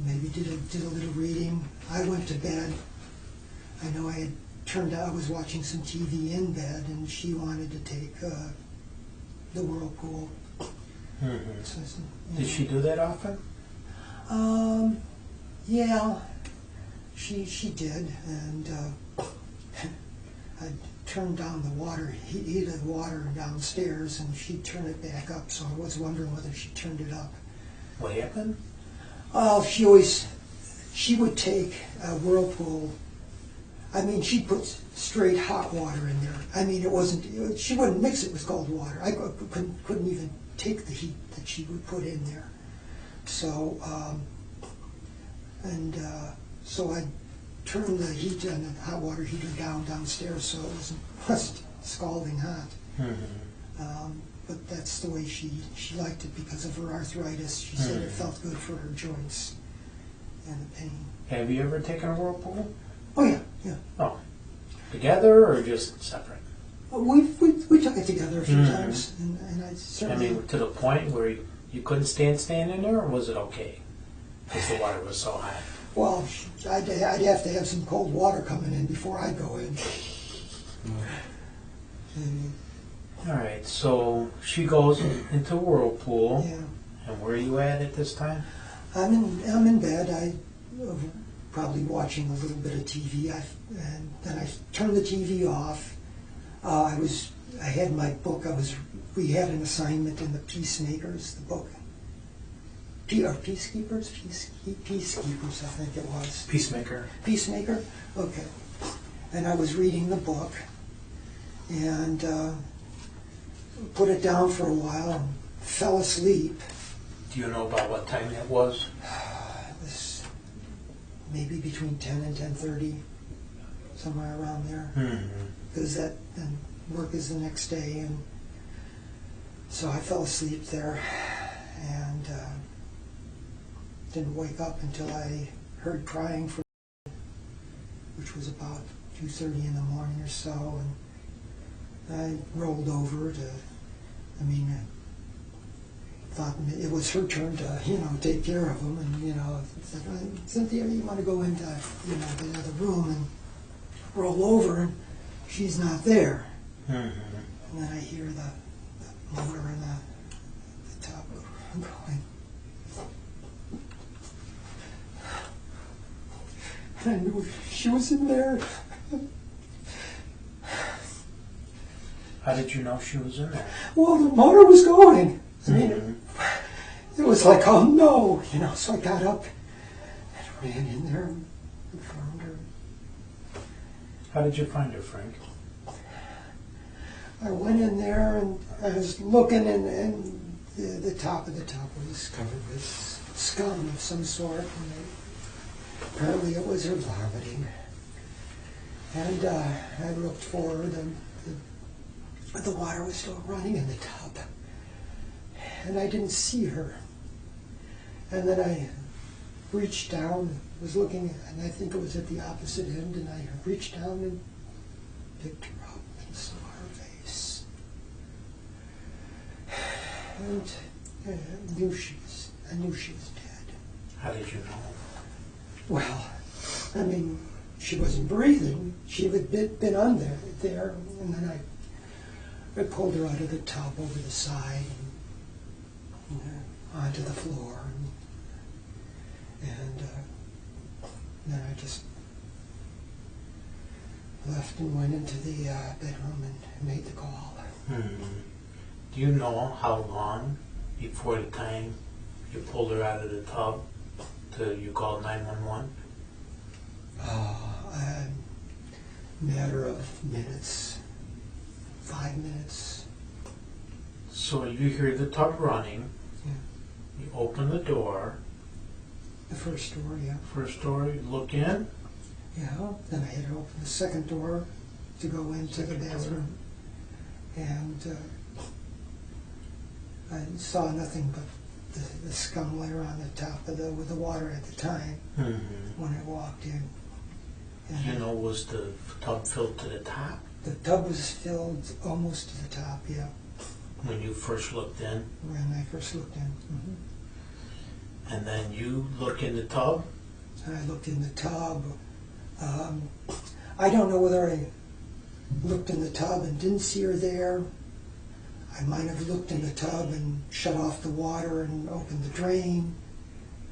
Maybe did a little reading. I went to bed. I know I had I was watching some TV in bed, and she wanted to take the whirlpool. So I said, Did she do that often? Yeah, she did, and I turned down the water, heated the water downstairs, and she'd turn it back up, so I was wondering whether she turned it up. What happened? She would take a whirlpool. I mean, she'd put straight hot water in there. I mean, she wouldn't mix it with cold water. I couldn't even take the heat that she would put in there. So, so I turned the heat and the hot water heater downstairs so it wasn't scalding hot. But that's the way she liked it because of her arthritis. She said it felt good for her joints and the pain. Have you ever taken a whirlpool? Oh yeah. Oh. Together or just separate? We took it together a few times, and I I certainly. mean, to the point where you couldn't stand in there, or was it okay? Because the water was so hot. Well, I'd have to have some cold water coming in before I go in. All right, so she goes into whirlpool, Yeah, and where are you at this time? I'm in bed. I probably watching a little bit of TV. And then I turned the TV off. I had my book. We had an assignment in the Peacemakers, the book. Peacekeepers, I think it was. Peacemaker. Peacemaker? Okay. And I was reading the book and put it down for a while and fell asleep. Do you know about what time that was? It was maybe between 10 and 10:30, somewhere around there. Because then work is the next day. And so I fell asleep there. and didn't wake up until I heard crying for, which was about 2:30 in the morning or so, and I rolled over to, thought it was her turn to, take care of him, and, said, Cynthia, you want to go into, the other room and roll over, and she's not there. Mm-hmm. And then I hear the motor in the top going. And I knew she was in there. How did you know she was in there? Well, the motor was going. It was like, oh no, so I got up and ran in there and found her. How did you find her, Frank? I went in there and I was looking, and the top of the tub was covered with scum of some sort, and apparently it was her vomiting. And I looked for her, the water was still running in the tub, and I didn't see her. And then I reached down, was looking, and I think it was at the opposite end, and I reached down and picked her up and saw her face. And I knew she was dead. How did you know? Well, she wasn't breathing. She had been on there, and then I pulled her out of the tub over the side and onto the floor, and then I just left and went into the bedroom and made the call. Do you know how long before the time you pulled her out of the tub till you called 911? A matter of minutes, 5 minutes. So you hear the tub running, Yeah. you open the door, The first door, yeah. first door, you look in, Yeah. Then I had to open the second door to go into the bathroom, and I saw nothing but the scum layer on the top of with the water at the time when I walked in. And was the tub filled to the top the tub was filled almost to the top, yeah, when you first looked in? when I first looked in. And then you look in the tub? And I looked in the tub. I don't know whether I looked in the tub and didn't see her there. I might have looked in the tub and shut off the water and opened the drain,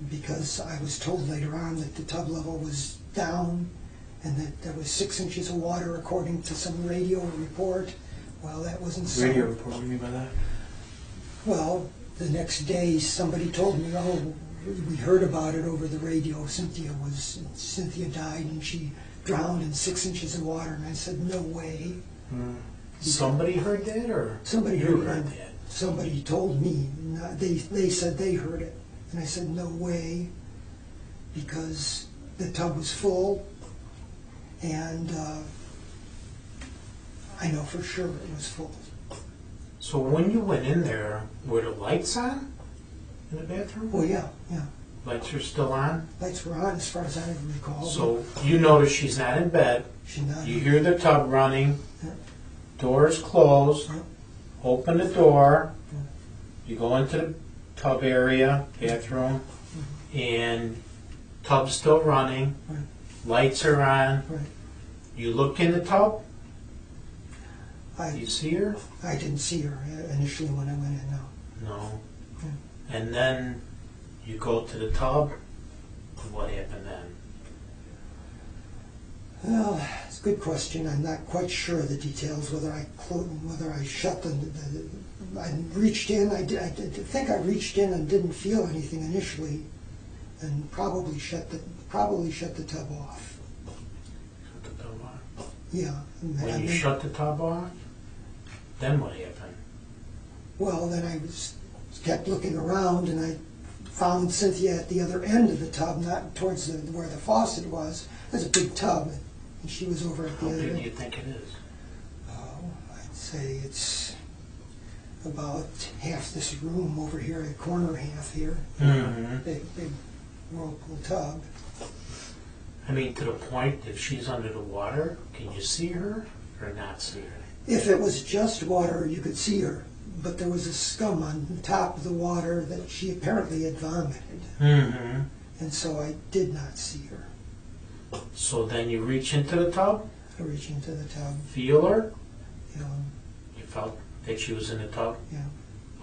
because I was told later on that the tub level was down and that there was 6 inches of water according to some radio report. Well, that wasn't so. Radio report, what do you mean by that? Well, the next day somebody told me, oh, we heard about it over the radio. Cynthia died and she drowned in 6 inches of water. And I said, no way. Somebody heard that, or Somebody you heard that? it. Somebody told me. They said they heard it. And I said, no way, because the tub was full, and I know for sure it was full. So when you went in there, were the lights on in the bathroom? Well, yeah. Lights are still on? Lights were on as far as I recall. So you notice she's not in bed. She's not. You hear the tub running. Yeah. Door's closed. Yeah. Open the door. Yeah. You go into the tub area, bathroom, and tub's still running. Right. Lights are on. Right. You look in the tub. I You see her? I didn't see her initially when I went in, no. No. Yeah. And then you go to the tub. What happened then? Well, it's a good question. I'm not quite sure of the details, whether I shut I reached in. I think I reached in and didn't feel anything initially, and probably shut the tub off. Shut the tub off. Yeah. When you shut the tub off, then what happened? Well, then I kept looking around, and I found Cynthia at the other end of the tub, not towards where the faucet was. There's a big tub, and she was over at the How other big end. do you think it is? Oh, I'd say it's about half this room over here, a corner half here, Mhm. big whirlpool tub. I mean, to the point, if she's under the water, can you see her or not see her? If it was just water, you could see her, but there was a scum on the top of the water that she apparently had vomited, Mm-hmm. and so I did not see her. So then you reach into the tub, I reached into the tub, feel her, you know, you felt that she was in the tub? yeah.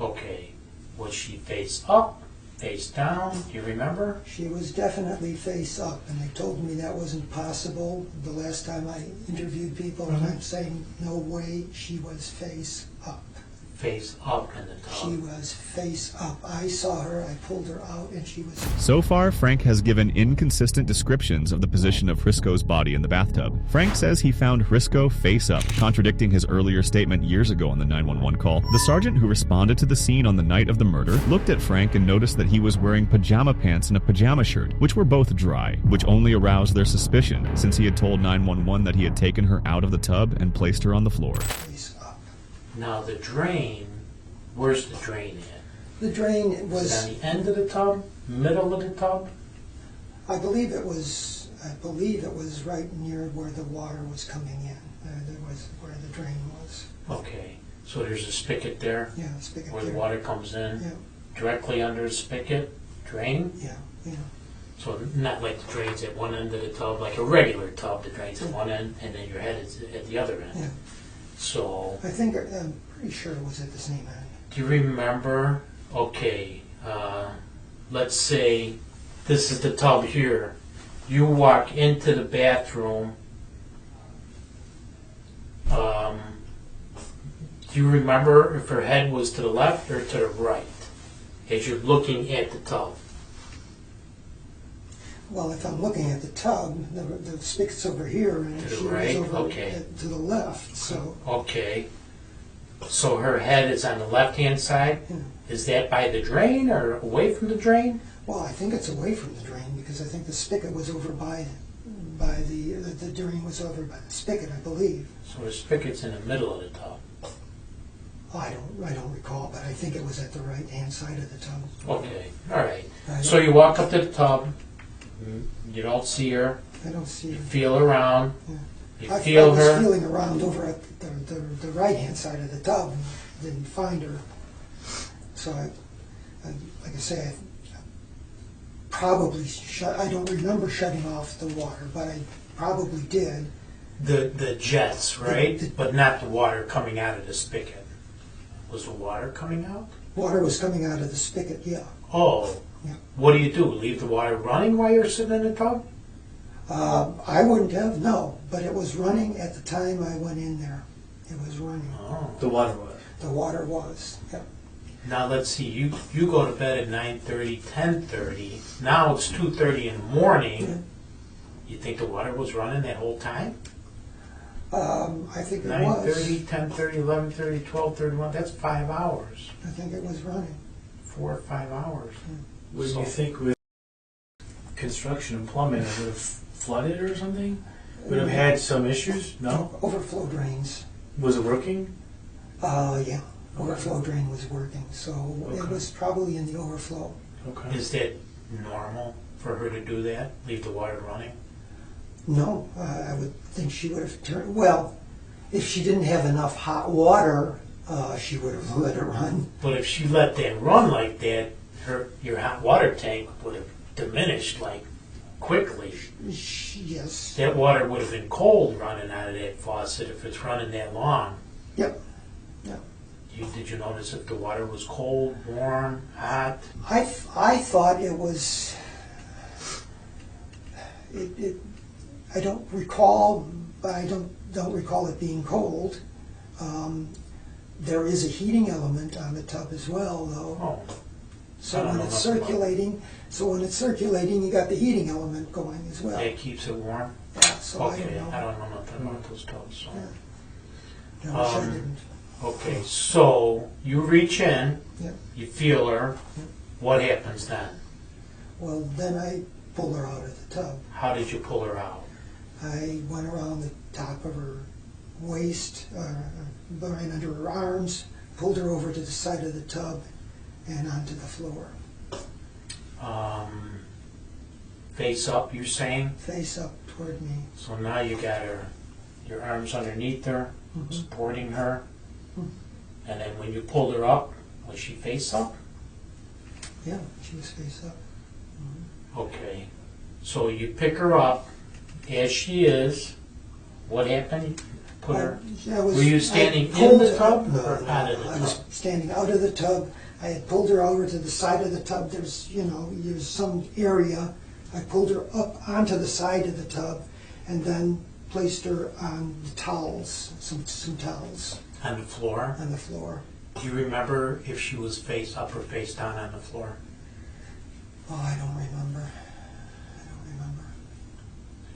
Okay. Was she face up, face down? Do you remember? She was definitely face up, and they told me that wasn't possible the last time I interviewed people, and I'm saying, no way, she was face up. Face up in the She tub. was face up. I saw her, I pulled her out, and she was... So far, Frank has given inconsistent descriptions of the position of Hrisco's body in the bathtub. Frank says he found Hrisco face up, contradicting his earlier statement years ago on the 911 call. The sergeant who responded to the scene on the night of the murder looked at Frank and noticed that he was wearing pajama pants and a pajama shirt, which were both dry, which only aroused their suspicion, since he had told 911 that he had taken her out of the tub and placed her on the floor. face up. Now the drain, where's the drain at? The drain Is was... it on the end of the tub? Middle of the tub? I believe it was right near where the water was coming in. There was where the drain was. Okay. So there's a spigot there Yeah, spigot where there. the water comes in? Yeah, Directly under the spigot? Drain? yeah. So not like the drain's at one end of the tub, like a regular tub, the drain's at one end and then your head is at the other end. Yeah. So, I'm pretty sure it was at the same end. do you remember, okay, let's say this is the tub here. You walk into the bathroom. Do you remember if her head was to the left or to the right as you're looking at the tub? Well, if I'm looking at the tub, the spigot's over here, and To the she right? was over Okay. to the left. So Okay. So her head is on the left-hand side? Yeah. Is that by the drain or away from the drain? well, I think it's away from the drain because I think the spigot was over by the drain was over by the spigot, I believe. So the spigot's in the middle of the tub. I don't recall, but I think it was at the right hand side of the tub. Okay, all right. I So you walk up to the tub, you don't see her, don't see you her. feel around, Yeah. you I feel was her. feeling around over at the right hand side of the tub and didn't find her. So like I say, I probably I don't remember shutting off the water, but I probably did. The jets, right? The- But not the water coming out of the spigot. Was the water coming out? Water was coming out of the spigot, yeah. Oh, Yeah. what do? Leave the water running while you're sitting in the tub? I wouldn't have, no, but it was running at the time I went in there. It was running. Oh. The water was. The water was, yeah. Now let's see, you go to bed at 9:30, 10:30. Now it's 2:30 in the morning. You think the water was running that whole time? I think it 9:30, was. 10:30, 11:30, 12:31, that's 5 hours. I think it was running. 4 or 5 hours. Wouldn't So- you think with construction and plumbing it would have flooded or something? Would have had some issues? No? Overflow drains. Was it working? Yeah. Overflow drain was working, so it Okay. was probably in the overflow. Okay. Is that normal for her to do that? Leave the water running? No, I would think she would have turned, well, if she didn't have enough hot water, she would have let it run. But if she let that run like that, your hot water tank would have diminished like quickly. Yes. That water would have been cold running out of that faucet if it's running that long. Yep. Did you notice if the water was cold, warm, hot? I thought it was, I don't recall, but I don't recall it being cold. There is a heating element on the tub as well, though. Oh, I So don't when know it's nothing about circulating, you got the heating element going as well. that keeps it warm? Yeah, so I Okay, don't I know. don't know nothing about those tubs. So. Yeah. No, I Um, didn't. Okay, so you reach in, Yeah. you feel her. What happens then? Well, then I pulled her out of the tub. How did you pull her out? I went around the top of her waist, right under her arms, pulled her over to the side of the tub and onto the floor, Face up, you're saying? face up toward me. So now you got your arms underneath her, supporting her. And then when you pulled her up, was she face up? Yeah, she was face up. Okay. So you pick her up as she is. What happened? Put her. Were you standing in the tub No, or out of the I was tub? standing out of the tub. I had pulled her over to the side of the tub. There's some area. I pulled her up onto the side of the tub and then placed her on the towels, some towels On the floor? on the floor. Do you remember if she was face up or face down on the floor? Oh, I don't remember.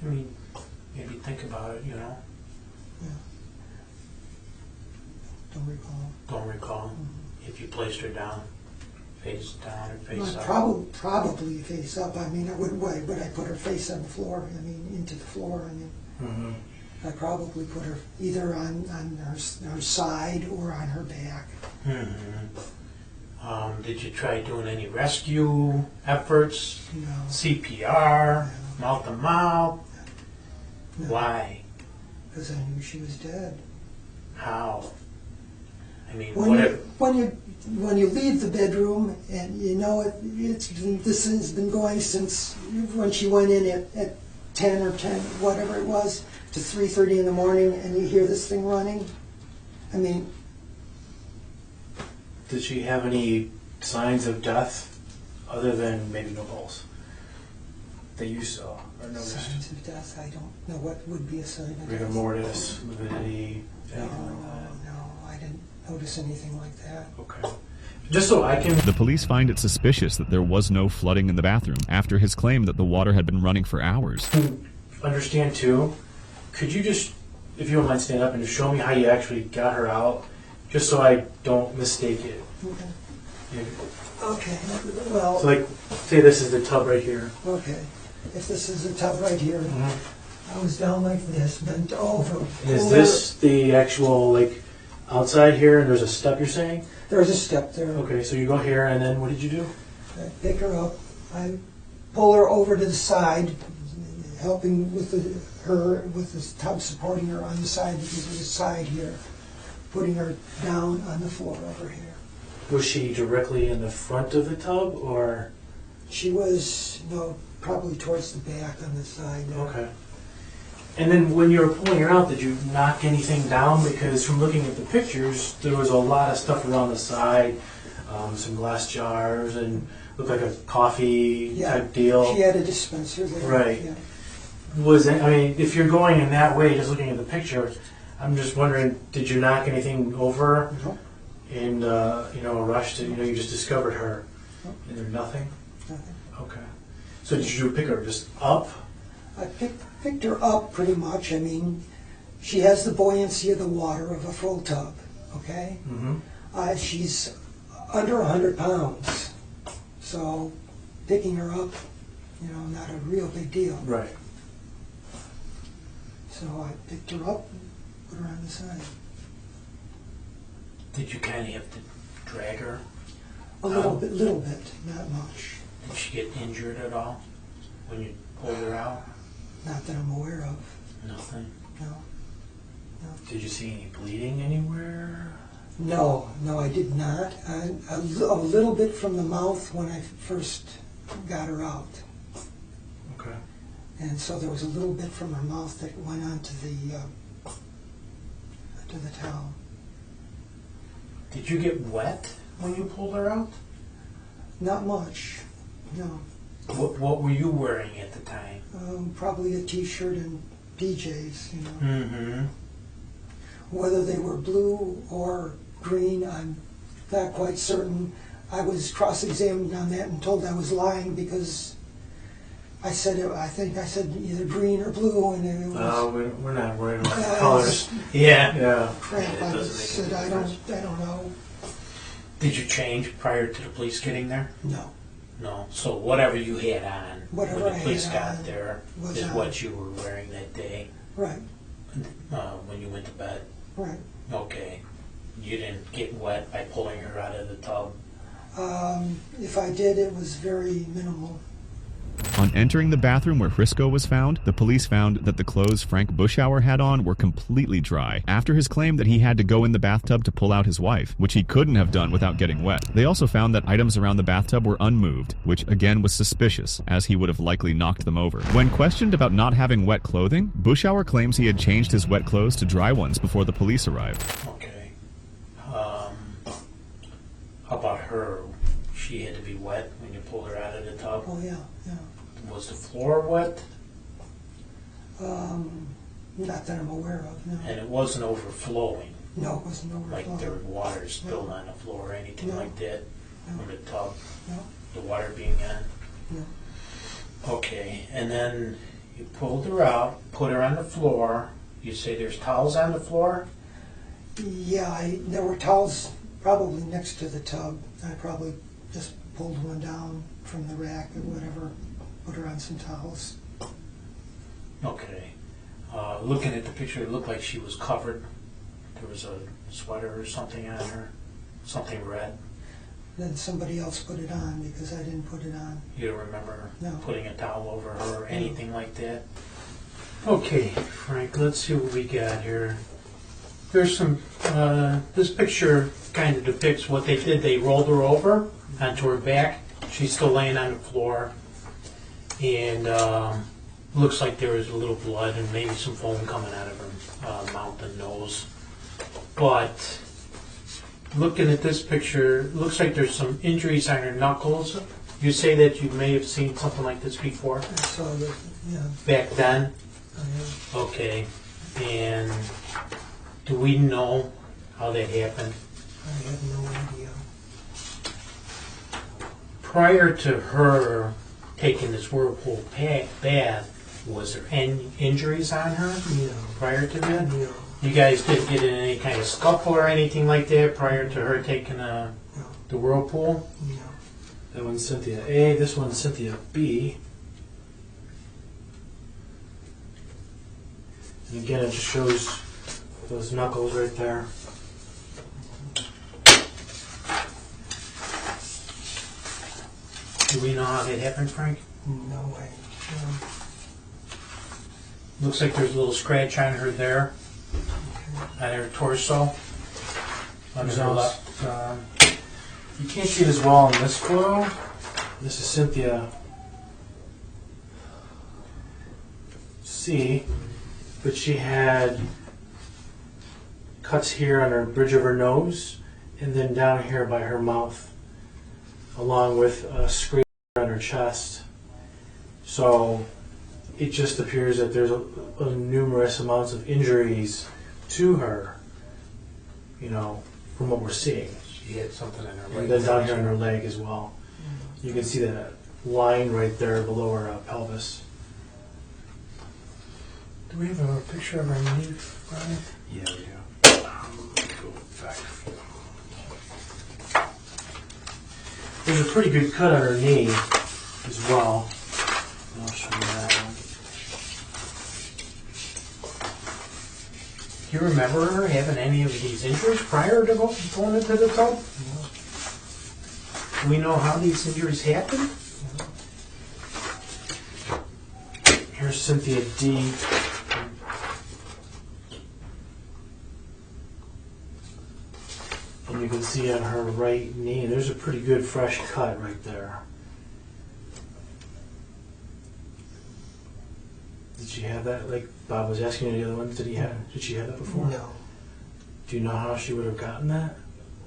I mean, maybe think about it, Don't recall. Don't recall if you placed her down, face down or face up. Probably face up. I mean, I wouldn't wait, but I put her face on the floor. I mean, into the floor. I mean, I probably put her either on her side or on her back. Did you try doing any rescue efforts? No. CPR? Mouth to mouth? No. Why? Because I knew she was dead. How? I mean, When you leave the bedroom and you know this has been going since when she went in at 10 or 10 whatever it was to 3:30 in the morning, and you hear this thing running. I mean, Did she have any signs of death other than maybe no pulse that you saw or noticed? signs of death. I don't know what would be a sign of Rigor death. mortis, lividity, No, anything like that? no, I didn't notice anything like that. Okay. Just so I can... The police find it suspicious that there was no flooding in the bathroom after his claim that the water had been running for hours. understand too, could you just, if you don't mind, stand up and just show me how you actually got her out, just so I don't mistake it. Okay. Yeah. Okay. Well. So like, say this is the tub right here. Okay. If this is the tub right here, I was down like this, bent over. Is this the actual like outside here, and there's a step you're saying? There's a step there. Okay, so you go here, and then what did you do? I pick her up. I pull her over to the side, helping with her with the tub, supporting her on the side because there's a side here, putting her down on the floor over here. Was she directly in the front of the tub, or? She was probably towards the back on the side there. Okay. And then when you were pulling her out, did you knock anything down? Because from looking at the pictures, there was a lot of stuff around the side, some glass jars, and looked like a coffee type deal. She had a dispenser there. Right. Yeah. If you're going in that way, just looking at the picture, I'm just wondering, did you knock anything over No, in a rush to, you just discovered her? No. And there's nothing? nothing. Okay. So did you pick her just up? I picked her up pretty much. I mean, she has the buoyancy of the water of a full tub, okay? Mm-hmm. She's under 100 pounds, so picking her up, not a real big deal. Right. So I picked her up, put her on the side. Did you kind of have to drag her? A little bit, not much. Did she get injured at all when you pulled her out? Not that I'm aware of, Nothing. no. Did you see any bleeding anywhere? No, I did not. A little bit from the mouth when I first got her out. Okay. And so there was a little bit from her mouth that went onto the towel. Did you get wet when you pulled her out? Not much, no. What were you wearing at the time? Probably a t-shirt and PJs, Mm-hmm. Whether they were blue or green, I'm not quite certain. I was cross-examined on that and told I was lying because I think I said either green or blue, and it was We're not worried about the Uh, colors. Yeah. Yeah. crap. It I doesn't said make any I don't know. Did you change prior to the police getting there? No, No. So whatever you had on Whatever when I the police had got on there was is on. what you were wearing that day right, when you went to bed. right. Okay. you didn't get wet by pulling her out of the tub? If I did, it was very minimal. On entering the bathroom where Hrisco was found, the police found that the clothes Frank Buschauer had on were completely dry after his claim that he had to go in the bathtub to pull out his wife, which he couldn't have done without getting wet. They also found that items around the bathtub were unmoved, which again was suspicious, as he would have likely knocked them over. When questioned about not having wet clothing, Buschauer claims he had changed his wet clothes to dry ones before the police arrived. Okay. How about her? She had to be wet when you pulled her out of the tub? Oh, yeah, yeah. Was the floor wet? Not that I'm aware of, no. And it wasn't overflowing, No, it wasn't overflowing. like there was water spilled on the floor or anything No. like that? No. From the tub, No, the water being on? no. Okay, and then you pulled her out, put her on the floor. You say there's towels on the floor? Yeah, there were towels probably next to the tub. I probably just pulled one down from the rack or whatever, put her on some towels. Okay. Looking at the picture, it looked like she was covered. There was a sweater or something on her, something red. Then somebody else put it on because I didn't put it on. You don't remember No. putting a towel over her or anything like that? Okay, Frank, let's see what we got here. There's some, this picture kind of depicts what they did. They rolled her over onto her back. She's still laying on the floor. And looks like there was a little blood and maybe some foam coming out of her mouth and nose. But looking at this picture, it looks like there's some injuries on her knuckles. You say that you may have seen something like this before? I saw that, yeah. Back then? I Okay. And do we know how that happened? have no idea. Prior to her taking this whirlpool bath, was there any injuries on her No. prior to that? No. You guys didn't get in any kind of scuffle or anything like that prior to her taking the whirlpool? No. That one's Cynthia A. This one's Cynthia B. And again, it just shows those knuckles right there. Do we know how that happened, Frank? No way. No. Looks like there's a little scratch on her there, on her torso, under her left. You can't see it as well in this photo. This is Cynthia C, but she had cuts here on her bridge of her nose and then down here by her mouth, along with a scrape on her chest. So it just appears that there's a numerous amounts of injuries to her, you know, from what we're seeing. She had something in her And leg. then down here on her leg as well. You can see that line right there below her pelvis. Do we have a picture of her knee, Brian? Yeah, we do. Go back. There's a pretty good cut on her knee as well. I'll show you that one. Do you remember her having any of these injuries prior to going into the tub? Do we know how these injuries happened? Here's Cynthia D. And you can see on her right knee, there's a pretty good fresh cut right there. Did she have that? Like Bob was asking you the other ones, did she have that before? No. Do you know how she would have gotten that?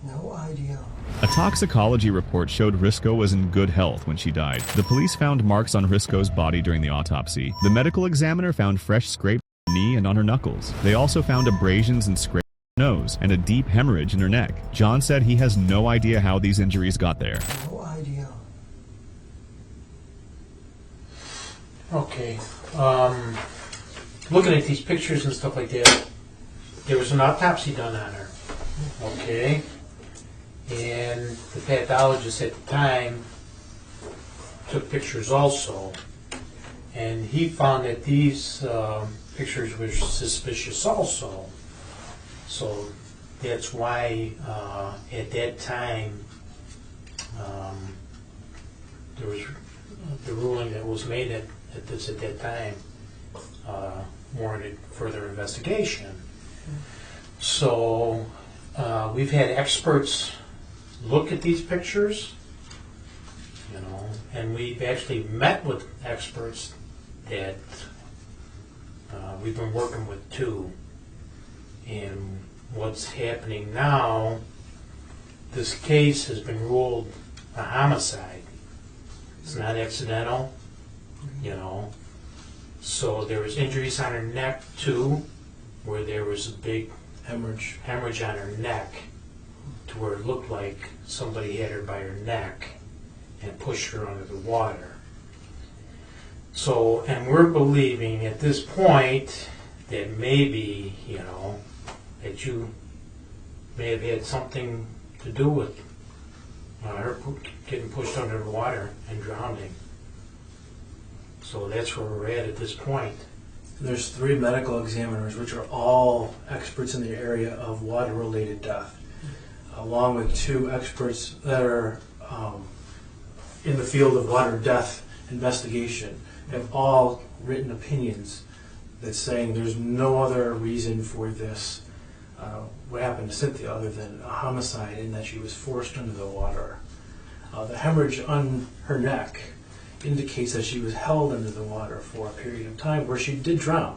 No idea. A toxicology report showed Hrisco was in good health when she died. The police found marks on Hrisco's body during the autopsy. The medical examiner found fresh scrapes on her knee and on her knuckles. They also found abrasions and scrapes on her nose and a deep hemorrhage in her neck. John said he has no idea how these injuries got there. No idea. Okay. Looking at these pictures and stuff like that, there was an autopsy done on her. Okay. And the pathologist at the time took pictures also. And he found that these pictures were suspicious also. So that's why at that time there was the ruling that was made at that time warranted further investigation. So we've had experts look at these pictures, and we've actually met with experts that we've been working with too. And what's happening now, this case has been ruled a homicide. It's not accidental, So there was injuries on her neck too, where there was a big hemorrhage on her neck, to where it looked like somebody had her by her neck and pushed her under the water. So, and we're believing at this point that maybe, that you may have had something to do with her getting pushed under the water and drowning. So that's where we're at this point. There's 3 medical examiners, which are all experts in the area of water-related death, along with 2 experts that are in the field of water death investigation, have all written opinions that's saying there's no other reason for this, what happened to Cynthia, other than a homicide in that she was forced under the water. The hemorrhage on her neck indicates that she was held under the water for a period of time where she did drown.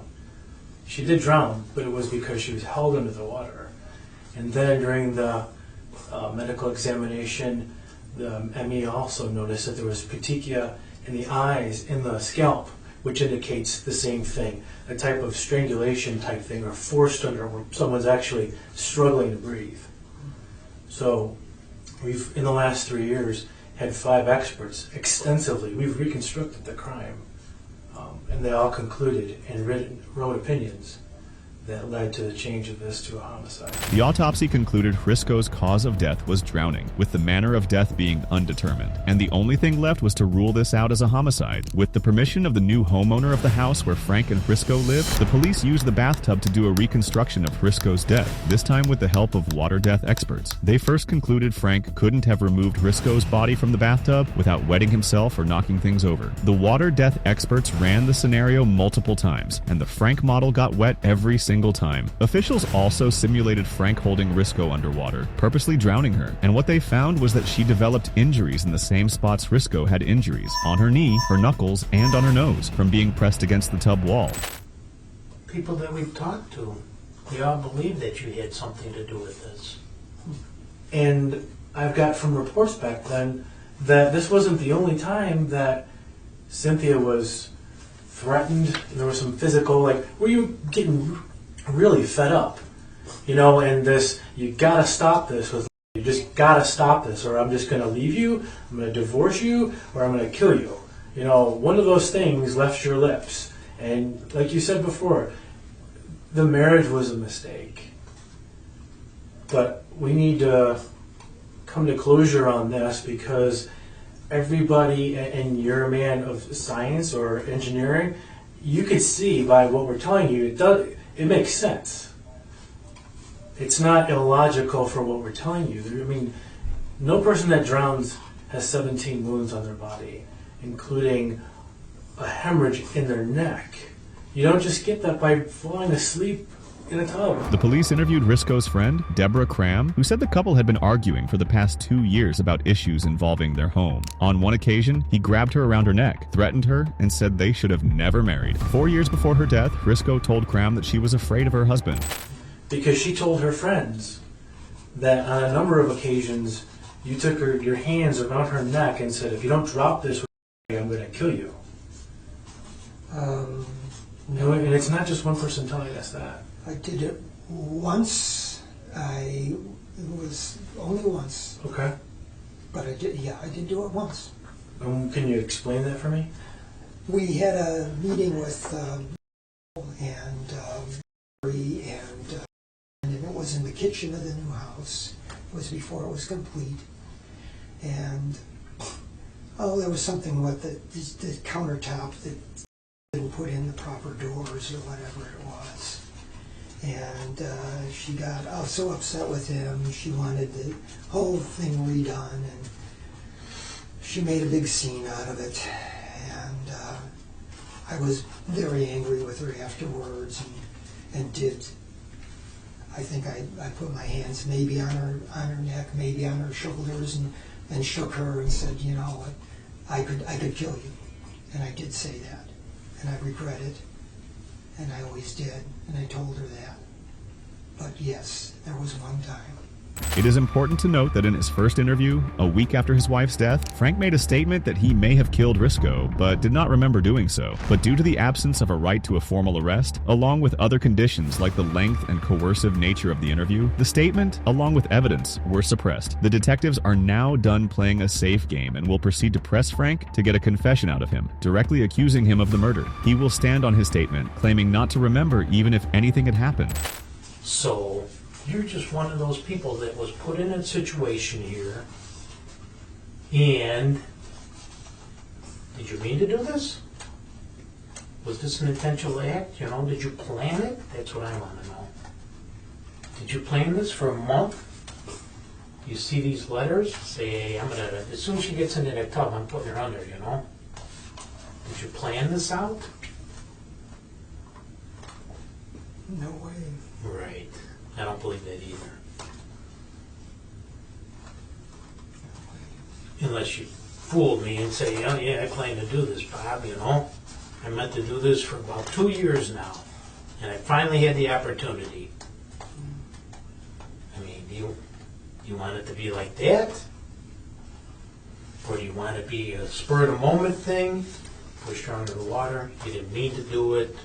She did drown, but it was because she was held under the water. And then during the medical examination, the ME also noticed that there was petechia in the eyes, in the scalp, which indicates the same thing, a type of strangulation type thing, or forced under, where someone's actually struggling to breathe. So we've, in the last 3 years, had 5 experts extensively. We've reconstructed the crime, and they all concluded and wrote opinions that led to the change of this to a homicide. The autopsy concluded Hrisco's cause of death was drowning, with the manner of death being undetermined, and the only thing left was to rule this out as a homicide. With the permission of the new homeowner of the house where Frank and Hrisco lived, the police used the bathtub to do a reconstruction of Hrisco's death, this time with the help of water death experts. They first concluded Frank couldn't have removed Hrisco's body from the bathtub without wetting himself or knocking things over. The water death experts ran the scenario multiple times, and the Frank model got wet every single time. Officials also simulated Frank holding Hrisco underwater, purposely drowning her, and what they found was that she developed injuries in the same spots Hrisco had injuries, on her knee, her knuckles, and on her nose, from being pressed against the tub wall. People that we've talked to, they all believe that you had something to do with this. And I've got from reports back then that this wasn't the only time that Cynthia was threatened. There was some physical, were you getting really fed up, and this, you gotta stop this, you just gotta stop this, or I'm just gonna leave you, I'm gonna divorce you, or I'm gonna kill you. One of those things left your lips. And like you said before, the marriage was a mistake. But we need to come to closure on this, because everybody, and you're a man of science or engineering, you could see by what we're telling you, it makes sense. It's not illogical for what we're telling you. I mean, no person that drowns has 17 wounds on their body, including a hemorrhage in their neck. You don't just get that by falling asleep in a tub. The police interviewed Hrisco's friend, Deborah Cram, who said the couple had been arguing for the past 2 years about issues involving their home. On one occasion, he grabbed her around her neck, threatened her, and said they should have never married. 4 years before her death, Hrisco told Cram that she was afraid of her husband. Because she told her friends that on a number of occasions, you took your hands around her neck and said, if you don't drop this, I'm going to kill you. No, And it's not just one person telling us that. I did it once. It was only once, Okay. but I did do it once. Can you explain that for me? We had a meeting with and it was in the kitchen of the new house. It was before it was complete, and there was something with the countertop that didn't put in the proper doors or whatever it was. And she got so upset with him, she wanted the whole thing redone, and she made a big scene out of it. And I was very angry with her afterwards, and I think I put my hands maybe on her neck, maybe on her shoulders, and shook her and said, you know, I could kill you. And I did say that, and I regret it, and I always did, and I told her that. But yes, there was one time. It is important to note that in his first interview, a week after his wife's death, Frank made a statement that he may have killed Risco, but did not remember doing so. But due to the absence of a right to a formal arrest, along with other conditions like the length and coercive nature of the interview, the statement, along with evidence, were suppressed. The detectives are now done playing a safe game and will proceed to press Frank to get a confession out of him, directly accusing him of the murder. He will stand on his statement, claiming not to remember even if anything had happened. So, you're just one of those people that was put in a situation here, and did you mean to do this? Was this an intentional act? You know, did you plan it? That's what I want to know. Did you plan this for a month? You see these letters? Say, hey, as soon as she gets into that tub, I'm putting her under, you know? Did you plan this out? No way. Right. I don't believe that either. Unless you fooled me and say, oh yeah, I plan to do this, Bob, you know. I meant to do this for about 2 years now. And I finally had the opportunity. I mean, do you want it to be like that? Or do you want it to be a spur of the moment thing? Pushed her under the water, you didn't mean to do it.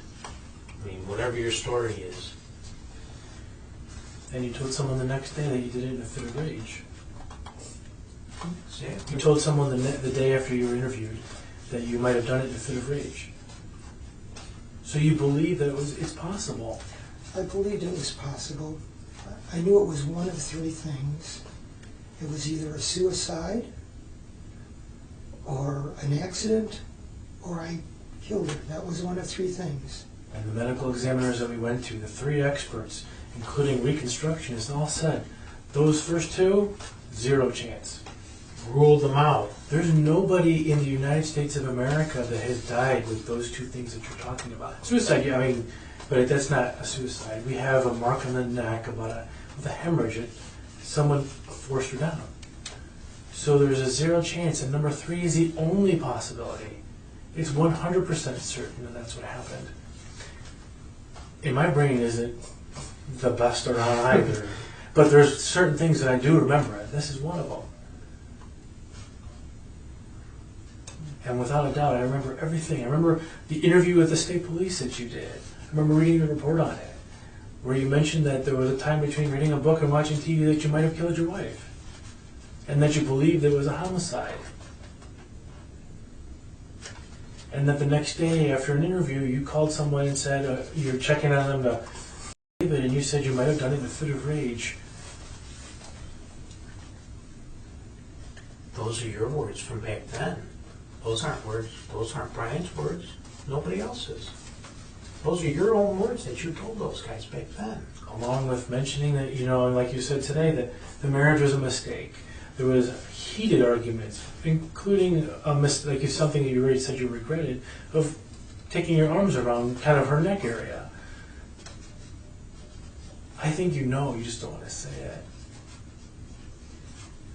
I mean, whatever your story is. And you told someone the next day that you did it in a fit of rage. Exactly. You told someone the day after you were interviewed that you might have done it in a fit of rage. So you believe that it's possible. I believed it was possible. I knew it was one of three things. It was either a suicide, or an accident, or I killed her. That was one of three things. And the medical examiners that we went to, the three experts, including reconstructionists, all said, those first two, 0 chance. Ruled them out. There's nobody in the United States of America that has died with those two things that you're talking about. Suicide, yeah, I mean, but that's not a suicide. We have a mark on the neck with a hemorrhage. Someone forced her down. So there's a 0 chance, and number 3 is the only possibility. It's 100% certain that that's what happened. And my brain isn't the best around either, but there's certain things that I do remember, and this is one of them. And without a doubt, I remember everything. I remember the interview with the state police that you did. I remember reading the report on it, where you mentioned that there was a time between reading a book and watching TV that you might have killed your wife, and that you believed it was a homicide. And that the next day after an interview, you called someone and said you're checking on them to David, and you said you might have done it in a fit of rage. Those are your words from back then. Those aren't words. Those aren't Brian's words. Nobody else's. Those are your own words that you told those guys back then. Along with mentioning that, you know, and like you said today, that the marriage was a mistake. There was heated arguments, including like something that you already said you regretted, of taking your arms around kind of her neck area. I think you know, you just don't want to say it.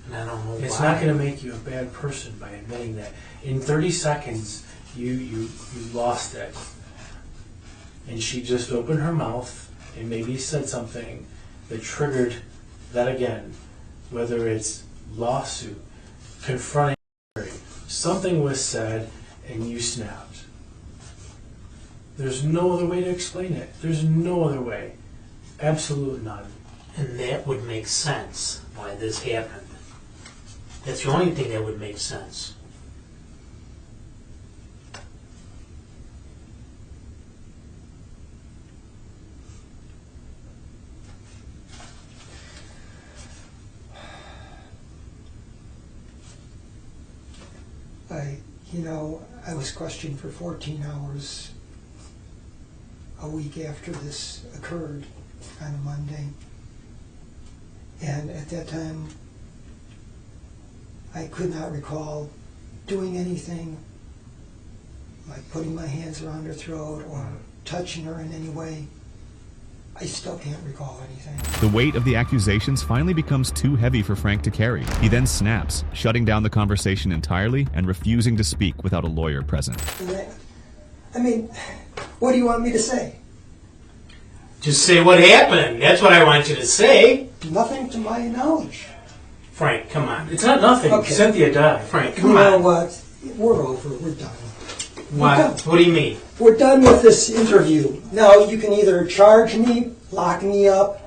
And I don't know why. It's not going to make you a bad person by admitting that. In 30 seconds, you lost it. And she just opened her mouth and maybe said something that triggered that again. Whether it's lawsuit, confronting, something was said and you snapped. There's no other way to explain it. There's no other way. Absolute none. And that would make sense why this happened. That's the only thing that would make sense. I was questioned for 14 hours a week after this occurred. on a Monday. And at that time, I could not recall doing anything, like putting my hands around her throat or touching her in any way. I still can't recall anything. The weight of the accusations finally becomes too heavy for Frank to carry. He then snaps, shutting down the conversation entirely and refusing to speak without a lawyer present. I mean, what do you want me to say? Just say what happened. That's what I want you to say. Nothing to my knowledge. Frank, come on. It's not nothing. Okay. Cynthia died. Frank, You come know on. what? We're over. We're done. What? What do you mean? We're done with this interview. Now you can either charge me, lock me up.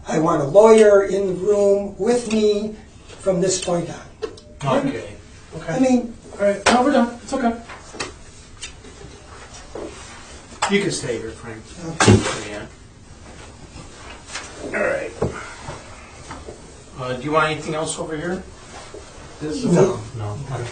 I want a lawyer in the room with me from this point on. Okay. I mean, All right. No, we're done. It's okay. You can stay here, Frank. Yeah. All right. Do you want anything else over here? no. No. Okay.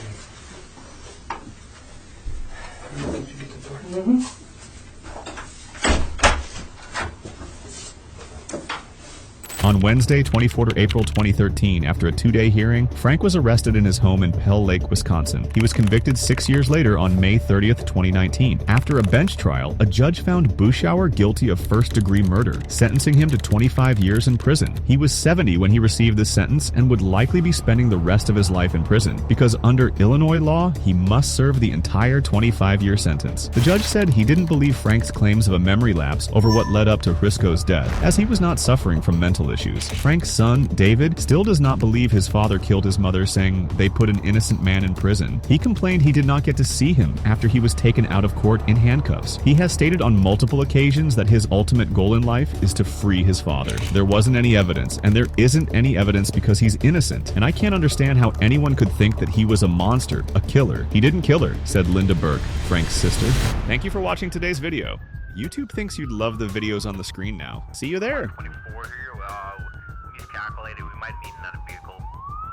On Wednesday, 24 April 2013, after a 2-day hearing, Frank was arrested in his home in Pell Lake, Wisconsin. He was convicted 6 years later on May 30th, 2019. After a bench trial, a judge found Buschauer guilty of first-degree murder, sentencing him to 25 years in prison. He was 70 when he received this sentence and would likely be spending the rest of his life in prison, because under Illinois law, he must serve the entire 25-year sentence. The judge said he didn't believe Frank's claims of a memory lapse over what led up to Hrisco's death, as he was not suffering from mental issues. Frank's son, David, still does not believe his father killed his mother, saying they put an innocent man in prison. He complained he did not get to see him after he was taken out of court in handcuffs. He has stated on multiple occasions that his ultimate goal in life is to free his father. There wasn't any evidence, and there isn't any evidence because he's innocent, and I can't understand how anyone could think that he was a monster, a killer. He didn't kill her, said Linda Burke, Frank's sister. Thank you for watching today's video. YouTube thinks you'd love the videos on the screen now. See you there. 24 here, we just calculated we might need another vehicle.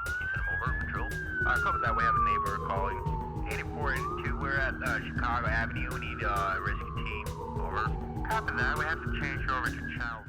Can you send them over, patrol? Cover that, we have a neighbor calling. 8482, we're at Chicago Avenue, we need a rescue team. Over. Copy that, we have to change over to channel